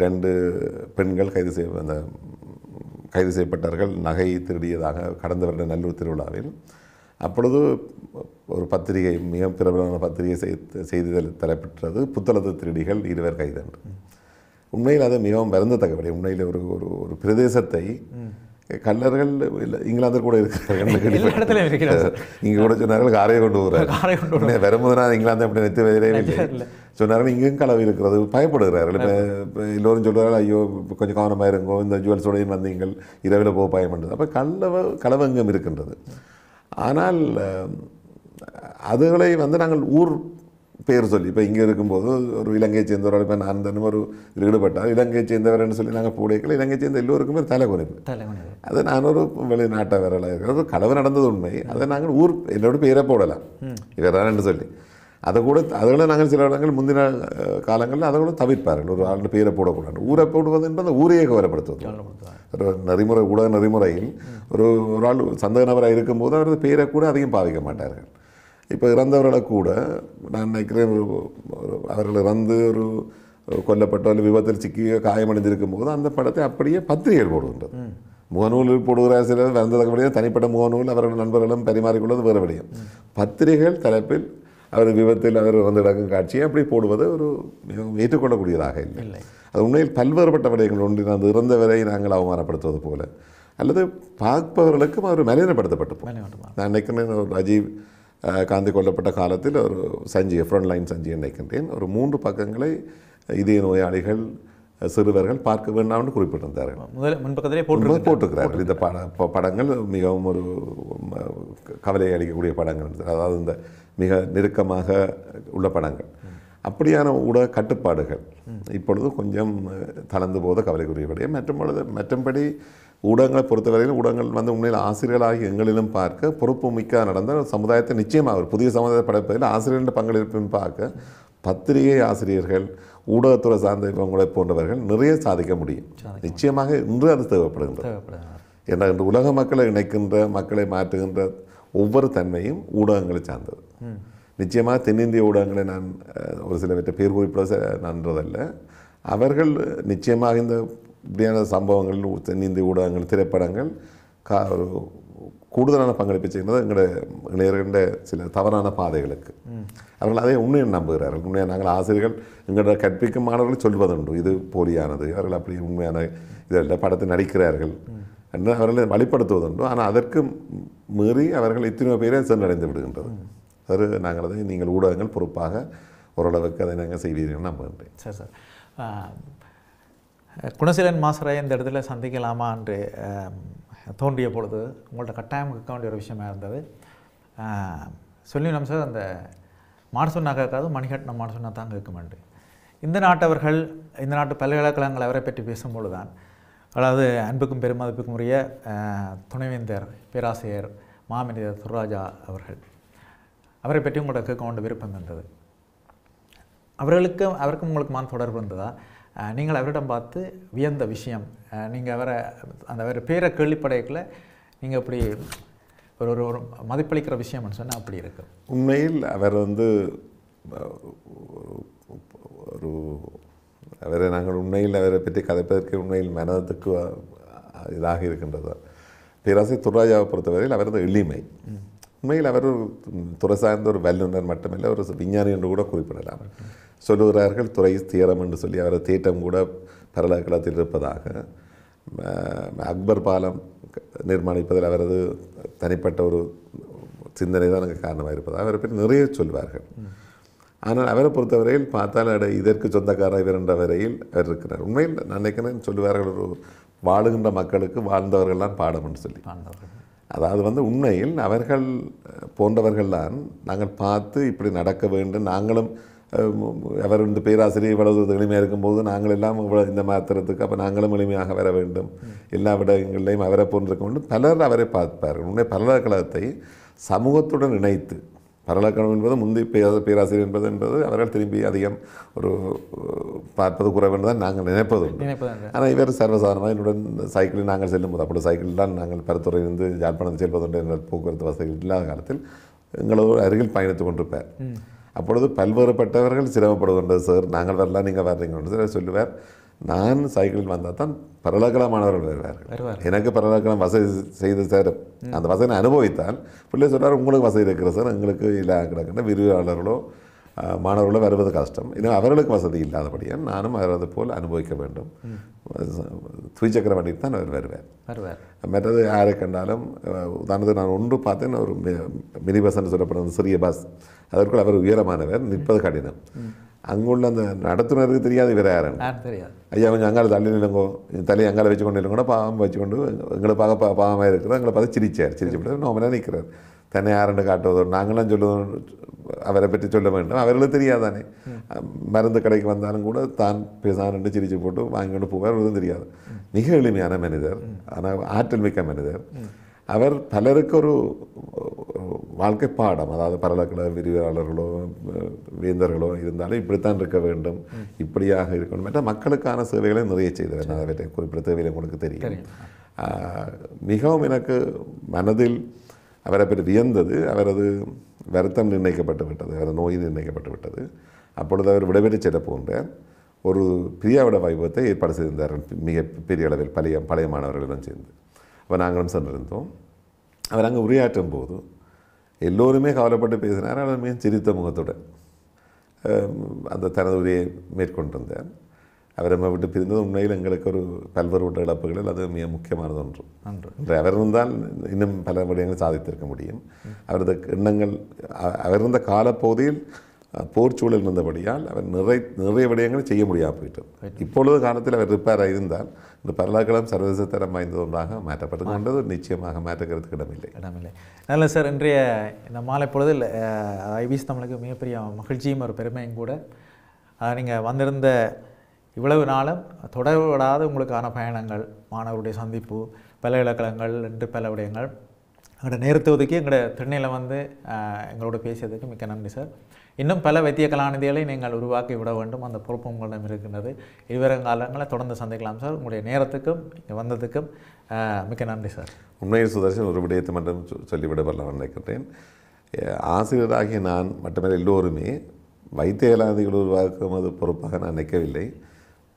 2 பெண்கள் கைது செய்யப்பட்டார்கள் நகை திருடியதாக கடந்த வருட நல்லூர் திருவிழாவில். அப்பொழுது ஒரு பத்திரிகை, மிக பிரபலமான பத்திரிகை செய்திகள் தலைப்பெற்றது, புத்தளத்து திருடிகள் 2 கைது என்று. உண்மையில் அது மிகவும் வருந்தத்தக்க விடயம். உண்மையில் ஒரு பிரதேசத்தை கல்லர்கள் இங்கிலாந்து கூட இருக்கிறார்கள். இங்கே கூட சொன்னார்கள் காரையை கொண்டு போகிறார். வரும்போது நான் இங்கிலாந்து அப்படி நெத்து வேறே இல்லை சொன்னார்கள். இங்கேயும் களவு இருக்கிறது, பயப்படுகிறார்கள். இப்போ எல்லோரும் சொல்கிறார்கள் ஐயோ கொஞ்சம் கவனமாக இருங்கோ, இந்த ஜுவல்ஸோடையும் வந்தீங்கள், இரவில் போக பயப்படுது. அப்போ களவு எங்கும் இருக்கின்றது. ஆனால் அதுகளை நாங்கள் ஊர் பேர் சொல்லி இப்போ இங்கே இருக்கும்போது ஒரு இலங்கையை சேர்ந்தவரோட இப்போ நான் தானும் ஒரு ஈடுபட்டால் இலங்கையை சேர்ந்தவர்னு சொல்லி நாங்கள் பூடைக்கல, இலங்கை சேர்ந்த எல்லோருக்குமே தலைகுனிப்பு. அதை நான் ஒரு வெளிநாட்டை வரல இருக்கிறது களவு நடந்தது உண்மை. அதை நாங்கள் ஊர் என்னோட பேரை போடலாம் இவர் தான் சொல்லி அதுகளை நாங்கள் சில இடங்கள் முந்தின காலங்களில் அதை கூட தவிர்ப்பார்கள். ஒரு ஆளுடைய பேரை போடக்கூடாது. ஊரை போடுவது என்பது ஊரையே கவலைப்படுத்துவது. ஒரு நெறிமுறை ஊடக நெறிமுறையில் ஒரு ஆள் சந்தேக நபராக இருக்கும்போது அவரது பேரை கூட அதிகம் பாவிக்க மாட்டார்கள். இப்போ இறந்தவர்களை கூட நான் நினைக்கிறேன் அவர்கள் இறந்து ஒரு கொல்லப்பட்ட விபத்தில் சிக்கி காயமடைந்திருக்கும் போது அந்த படத்தை அப்படியே பத்திரிகைகள் போடுகின்றது. முகநூலில் போடுகிற சிலர் இறந்ததுக்கு விடையும் தனிப்பட்ட முகநூல் அவர்கள் நண்பர்களும் பரிமாறிக்கொள்வது வேறு விடையும். பத்திரிகைகள் தலைப்பில் அவர் விபத்தில் அவர் வந்து நடக்கும் காட்சியை அப்படி போடுவது ஒரு மிகவும் ஏற்றுக்கொள்ளக்கூடியதாக இல்லை. அது உண்மையில் பல்வேறுபட்ட விடயங்கள் ஒன்று. அந்த இறந்தவரை நாங்கள் அவமானப்படுத்துவது போல அல்லது பார்ப்பவர்களுக்கும் அவர் மலினப்படுத்தப்பட்டு நான் நினைக்கிறேன். ஒரு ராஜீவ் காந்தி கொல்லப்பட்ட காலத்தில் ஒரு சஞ்சி ஃப்ரண்ட் லைன் சஞ்சி நினைக்கின்றேன். ஒரு 3 பக்கங்களை இதய நோயாளிகள் சிறுவர்கள் பார்க்க வேண்டாம் என்று குறிப்பிட்டிருந்தார்கள். முன்பக்கத்திலே போட்டிருக்கிறார்கள். இந்த படங்கள் மிகவும் ஒரு கவலை அளிக்கக்கூடிய படங்கள். அதாவது இந்த மிக நெருக்கமாக உள்ள படங்கள். அப்படியான ஊடக கட்டுப்பாடுகள் இப்பொழுது கொஞ்சம் தளர்ந்து போத கவலைக்குரியபடியே. மற்றபடி ஊடகங்களை பொறுத்தவரையில் ஊடகங்கள் உண்மையில் ஆசிரியர்களாகி எங்களிலும் பார்க்க பொறுப்பு மிக்க நடந்த சமுதாயத்தை நிச்சயமாக ஒரு புதிய சமுதாயத்தை படைப்பதில் ஆசிரியர்களின் பங்களிப்பையும் பார்க்க பத்திரிகை ஆசிரியர்கள் ஊடகத்துறை சார்ந்த இவங்களை போன்றவர்கள் நிறைய சாதிக்க முடியும். நிச்சயமாக இன்று அது தேவைப்படுகின்றது. ஏன்னா இன்று உலக மக்களை இணைக்கின்ற மக்களை மாற்றுகின்ற ஒவ்வொரு தன்மையும் ஊடகங்களை சார்ந்தது. நிச்சயமாக தென்னிந்திய ஊடகங்களை நான் ஒரு சிலவற்றை பேர் குறிப்பிட நன்றதல்ல. அவர்கள் நிச்சயமாக இந்த இப்படியான சம்பவங்கள் தென்னிந்திய ஊடகங்கள் திரைப்படங்கள் ஒரு கூடுதலான பங்களிப்பு செய்கிறது எங்களுடைய இளைஞர்கள சில தவறான பாதைகளுக்கு. அவர்கள் அதை உண்மையை நம்புகிறார்கள். உண்மையாக நாங்கள் ஆசிரியர்கள் எங்களோட கற்பிக்கும் மாணவர்கள் சொல்வதுண்டு இது போலியானது, அவர்கள் அப்படி உண்மையான இதில் படத்தை நடிக்கிறார்கள் என்று அவர்களை வழிப்படுத்துவதுண்டு. ஆனால் அதற்கு மீறி அவர்கள் இத்தனை பேரே சென்றடைந்து விடுகின்றது. அது நாங்கள் அதை நீங்கள் ஊடகங்கள் பொறுப்பாக ஓரளவுக்கு அதை நாங்கள் செய்வீர்கள் நம்புகின்றேன். சரி சார், குணசீலன் மாஸ்டரை இந்த இடத்துல சந்திக்கலாமா என்று தோன்றிய பொழுது உங்கள்ட்ட கட்டாயம் கேட்க வேண்டிய ஒரு விஷயமா இருந்தது. சொல்லினோம் சார், அந்த மான்சூனா கேட்காது மணிகட்டின மான்சூனா தான் கேட்குமெண்டு. இந்த நாட்டவர்கள் இந்த நாட்டு பல்கலைக்கழகங்கள் அவரை பற்றி பேசும்பொழுது தான், அதாவது அன்புக்கும் பெருமதிப்புக்கும் உரிய துணைவேந்தர் பேராசிரியர் மாமனிதர் துர்ராஜா அவரை பற்றி உங்களோட கேட்க வேண்டிய விருப்பம் இருந்தது. அவருக்கும் உங்களுக்குமான தொடர்பு இருந்ததா? நீங்கள் அவரிடம் பார்த்து வியந்த விஷயம், நீங்கள் அவர் பேரை கேள்விப்படையக்கில் நீங்கள் அப்படி ஒரு மதிப்பளிக்கிற விஷயம்னு சொன்னால் அப்படி இருக்கு. உண்மையில் அவர் அவரை நாங்கள் உண்மையில் அவரை பற்றி கதைப்பதற்கு உண்மையில் மனதுக்கு இதாக இருக்கின்றது. பேராசிரியர் துர்ராஜாவை பொறுத்தவரையில் அவரது எளிமை. உண்மையில் அவர் ஒரு துறை சார்ந்த ஒரு வல்லுநர் மட்டுமில்லை, ஒரு விஞ்ஞானி என்று கூட குறிப்பிடலாம். சொல்லுகிறார்கள் துறை தீரம் என்று சொல்லி அவரது தேட்டம் கூட பல்கலைக்கழகத்தில் இருப்பதாக. அக்பர் பாலம் நிர்மாணிப்பதில் அவரது தனிப்பட்ட ஒரு சிந்தனை தான் எனக்கு காரணமாக இருப்பதாக அவரை பற்றி நிறைய சொல்வார்கள். ஆனால் அவரை பொறுத்தவரையில் பார்த்தால் இதற்கு சொந்தக்காரர் இவர் என்ற வரையில் அவர் இருக்கிறார். உண்மையில் நான் நினைக்கிறேன் சொல்லுவார்கள், ஒரு வாழுகின்ற மக்களுக்கு வாழ்ந்தவர்கள்தான் பாடம் என்று சொல்லி. அதாவது உண்மையில் அவர்கள் போன்றவர்கள்தான் நாங்கள் பார்த்து இப்படி நடக்க வேண்டும், நாங்களும் அவர் இந்த பேராசிரியர் இவ்வளவு எளிமையாக இருக்கும்போது நாங்கள் எல்லாம் இந்த மாத்திரத்துக்கு அப்போ நாங்களும் எளிமையாக வர வேண்டும், எல்லா விடயங்களையும் அவரை போன்றிருக்க வேண்டும். பலர் அவரை பார்ப்பார்கள். உண்மை பல்கலைக்கழகத்தை சமூகத்துடன் இணைத்து, பல்கலைக்கழகம் என்பது முந்தி பேராசிரியர் என்பது அவர்கள் திரும்பி அதிகம் ஒரு பார்ப்பது குறைவென்று தான் நாங்கள் நினைப்பது. ஆனால் இவர் சர்வசாதாரணமாக என்னுடன் சைக்கிளில் நாங்கள் செல்லும்போது, அப்படி சைக்கிள் தான் நாங்கள் பருத்துறையிலிருந்து யாழ்ப்பாணத்தை செல்வதுண்டு என்ற போக்குவரத்து வசதிகள் இல்லாத காலத்தில் எங்களோடு அருகில் பயணித்து கொண்டிருப்பார். அப்பொழுது பல்வேறுபட்டவர்கள் சிரமப்படுகின்றது, சார் நாங்கள் வரலாம் நீங்கள் வர்றீங்கன்னு சார் சொல்லுவார். நான் சைக்கிளில் வந்தால் தான் பல்கலைக்கழக மாணவர்கள் வருவார்கள். எனக்கு பல்கலைக்கழகம் வசதி செய்து சார், அந்த வசதியை அனுபவித்தால் பிள்ளை சொல்கிறார் உங்களுக்கு வசதி இருக்கிற சார், எங்களுக்கு இல்லை கிடக்கின்ற விரிவாளர்களோ மாணவர்களை வருவது கஷ்டம். இன்னும் அவர்களுக்கு வசதி இல்லாதபடியால் நானும் அவரது போல் அனுபவிக்க வேண்டும். துவிச்சக்கர வண்டியில் தான் அவர் வருவார். மற்றது யாரை கண்டாலும் உதாரணத்துக்கு நான் ஒன்று பார்த்தேன், ஒரு மினி பஸ்ன்னு சொல்லப்படுற சிறிய பஸ், அதற்குள் அவர் உயரமானவர், நிற்பது கடினம். அங்குள்ள அந்த நடத்துனருக்கு தெரியாது இவர் யாருன்னு. ஐயா கொஞ்சம் அங்கால தள்ளி நிலங்கோ, தலையை அங்கால வச்சு கொண்டு இல்லைங்கூட பாவம் வச்சுக்கொண்டு எங்களை பார்க்க பாவமாக இருக்கிறது. எங்களை பார்த்து சிரிச்சுவிட்டு நோமலாக நிற்கிறார். தன்னை யாருன்னு காட்டுவதோ நாங்களாம் சொல்லுவோம், அவரை பற்றி சொல்ல வேண்டும். அவர்களுக்கு தெரியாதானே. மருந்து கடைக்கு வந்தாலும் கூட தான் பேசான்னு சிரிச்சு போட்டு வாங்கி கொண்டு போவார். எதுவும் தெரியாது. மிக எளிமையான மனிதர், ஆனால் ஆற்றல் மிக்க மனிதர். அவர் பலருக்கு ஒரு வாழ்க்கை பாடம், அதாவது பரலக்கல விரிவாளர்களோ வேந்தர்களோ இருந்தாலும் இப்படித்தான் இருக்க வேண்டும், இப்படியாக இருக்கணும். மற்ற மக்களுக்கான சேவைகளை நிறைய செய்தவர். நான் அவற்றை குறிப்பிட்ட தேவையில் உங்களுக்கு தெரியும். மிகவும் எனக்கு மனதில் அவரை பற்றி வியந்தது, அவரது வருத்தம் நிர்ணயிக்கப்பட்டு விட்டது, அவரது நோய் நிர்ணயிக்கப்பட்டு விட்டது. அப்பொழுது அவர் விடைபெற்று செல்ல போன்ற ஒரு பிரியாவிட வைபவத்தை ஏற்பாடு செய்திருந்தார், மிக பெரிய அளவில் பழைய மாணவர்களிடம் சேர்ந்து. அப்போ நாங்களும் சென்றிருந்தோம். அவர் அங்கே உரையாற்றும் போது எல்லோருமே கவலைப்பட்டு பேசினார். அவர் மிக சிரித்த முகத்துடன் அந்த தனது உரையை மேற்கொண்டிருந்தார். அவர் நம்ம விட்டு பிரிந்தது உண்மையில் எங்களுக்கு ஒரு பல்வேறுபட்ட இழப்புகளில் அது மிக முக்கியமானது ஒன்று. அவர் இருந்தால் இன்னும் பல விடயங்களை சாதித்திருக்க முடியும். அவரது எண்ணங்கள், அவர் இருந்த காலப்பகுதியில் போர் சூழல் இருந்தபடியால் அவர் நிறைய விடயங்களை செய்ய முடியாமல் போயிட்டோம். இப்பொழுது காலத்தில் அவர் ரிப்பேராக இருந்தால் இந்த பரலாக்களம் சர்வதேச தரம் வாய்ந்த ஒன்றாக மாற்றப்பட்டு கொண்டது நிச்சயமாக மாற்றுக்கிறதுக்கு இடமில்லை. நல்ல சார், இன்றைய இந்த மாலை பொழுதில் ஐபிசி தமிழுக்கு மிகப்பெரிய மகிழ்ச்சியும் ஒரு பெருமையும் கூட. நீங்கள் வந்திருந்த இவ்வளவு நாளும் தொடர்படாத உங்களுக்கான பயணங்கள், மாணவருடைய சந்திப்பு, பல்கலைக்கழகங்கள் என்று பல விடயங்கள் எங்களோட நேரத்தை ஒதுக்கி எங்களோட திண்ணையில் வந்து எங்களோட பேசியதுக்கு மிக்க நன்றி சார். இன்னும் பல வைத்திய கலாநிதிகளை நீங்கள் உருவாக்கி விட வேண்டும், அந்த பொறுப்பு உங்களிடம் இருக்கின்றது. இருவரும் காலங்களில் தொடர்ந்து சந்திக்கலாம் சார். உங்களுடைய நேரத்துக்கும் இங்கே வந்ததுக்கும் மிக்க நன்றி சார். உண்மையில் சுதர்சன் ஒரு விடயத்தை மட்டும் சொல்லிவிட வரலாம் நினைக்கின்றேன். ஆசிரியராகிய நான் மட்டுமல்ல எல்லோருமே வைத்திய கலாநிதிகள் உருவாக்குவது பொறுப்பாக நான் நினைக்கவில்லை.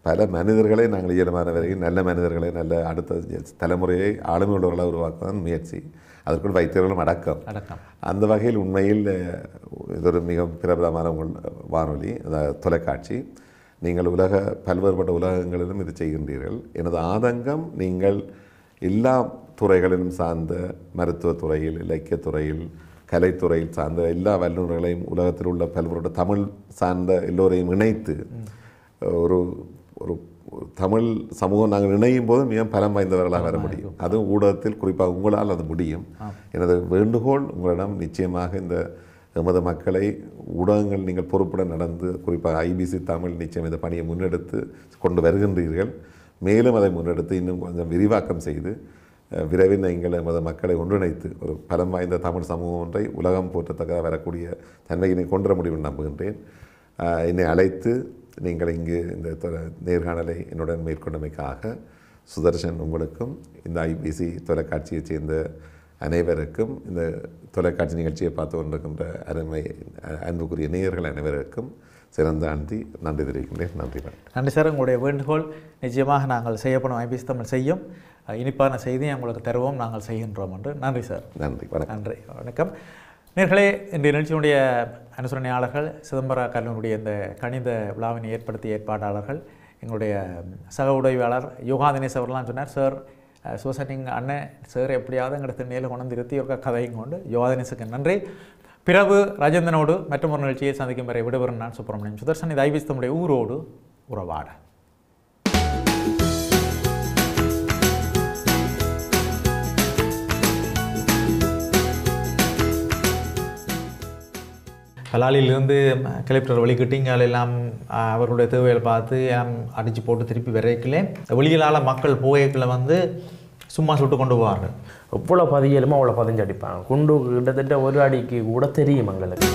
பல மனிதர்களை நாங்கள் இயல்பானவரை, நல்ல மனிதர்களை, நல்ல அடுத்த தலைமுறையை ஆளுமை உள்ளவர்களாக உருவாக்குவதான் முயற்சி. அதற்குள் வைத்தியர்களும் அடக்கம். அந்த வகையில் உண்மையில் இது ஒரு மிக பிரபலமான வானொலி, தொலைக்காட்சி. நீங்கள் பல்வேறுபட்ட உலகங்களிலும் இது செய்கின்றீர்கள். எனது ஆதங்கம், நீங்கள் எல்லா துறைகளிலும் சார்ந்த மருத்துவத்துறையில், இலக்கியத்துறையில், கலைத்துறையில் சார்ந்த எல்லா வல்லுநர்களையும், உலகத்தில் உள்ள பல்வேறு தமிழ் சார்ந்த எல்லோரையும் இணைத்து ஒரு ஒரு தமிழ் சமூகம் நாங்கள் இணையும் போது மிக பலம் வாய்ந்தவர்களாக வர முடியும். அதுவும் ஊடகத்தில் குறிப்பாக உங்களால் அது முடியும். எனது வேண்டுகோள் உங்களிடம், நிச்சயமாக இந்த எமது மக்களை ஊடகங்கள் நீங்கள் பொறுப்புடன் நடந்து, குறிப்பாக ஐபிசி தமிழ் நிச்சயம் இந்த பணியை முன்னெடுத்து கொண்டு வருகின்றீர்கள். மேலும் அதை முன்னெடுத்து இன்னும் கொஞ்சம் விரிவாக்கம் செய்து விரைவில் நீங்கள் எமது மக்களை ஒன்றிணைத்து ஒரு பலம் வாய்ந்த தமிழ் சமூகம் ஒன்றை உலகம் போற்றத்தக்க வரக்கூடிய தன்மையினை கொண்டு வர முடியும் நம்புகின்றேன். என்னை அழைத்து நீங்கள் இங்கு இந்த நேர்காணலை என்னுடன் மேற்கொண்டமைக்காக சுதர்சன் உங்களுக்கும், இந்த ஐபிசி தொலைக்காட்சியைச் சேர்ந்த அனைவருக்கும், இந்த தொலைக்காட்சி நிகழ்ச்சியை பார்த்து கொண்டிருக்கின்ற அன்புக்குரிய நேயர்கள் அனைவருக்கும் சிறந்த நன்றி தெரிவிக்கின்றேன். நன்றி சார். உங்களுடைய வேண்டுகோள் நிச்சயமாக நாங்கள் செய்யப்படும் ஐபிசி தமிழ் செய்யும். இனிப்பான செய்தியை உங்களுக்கு தருவோம், நாங்கள் செய்கின்றோம் என்று. நன்றி சார். நன்றி. வணக்கம் நேர்களே. இன்றைய நிகழ்ச்சியினுடைய அனுசரணையாளர்கள், சிதம்பர கல்லூரியுடைய இந்த கணித விழாவினை ஏற்படுத்திய ஏற்பாட்டாளர்கள், எங்களுடைய சக உதவியாளர் யோகா தினேஷ் அவர்களாம் சொன்னார், சார் சுவசனிங் அண்ணன் சார் எப்படியாவது எங்களோட திண்ணையில் கொண்டு இருத்தி ஒரு கதையும் கொண்டு. யோகா தினேஷுக்கு நன்றி. பிறகு ராஜேந்திரனோடு மற்றும் ஒரு நிகழ்ச்சியை சந்திக்கும் வரை விடுபெறும் நான் சுப்பிரமணியம் சுதர்சன். இது ஐபிசி தமிழுடைய ஊரோடு உறவாட. கலாலிலிருந்து கலெக்டர் வழிகட்டிங்கால் எல்லாம் அவர்களுடைய தேவைகளை பார்த்து எல்லாம் அடித்து போட்டு திருப்பி விரைக்கலே வெளியிலால் மக்கள் போகைகளை வந்து சும்மா சுட்டு கொண்டு போவார்கள். எவ்வளோ பதியலுமோ அவ்வளோ பதிஞ்சு அடிப்பாங்க. குண்டு கிட்டத்தட்ட ஒரு அடிக்கு கூட தெரியும் எங்களுக்கு.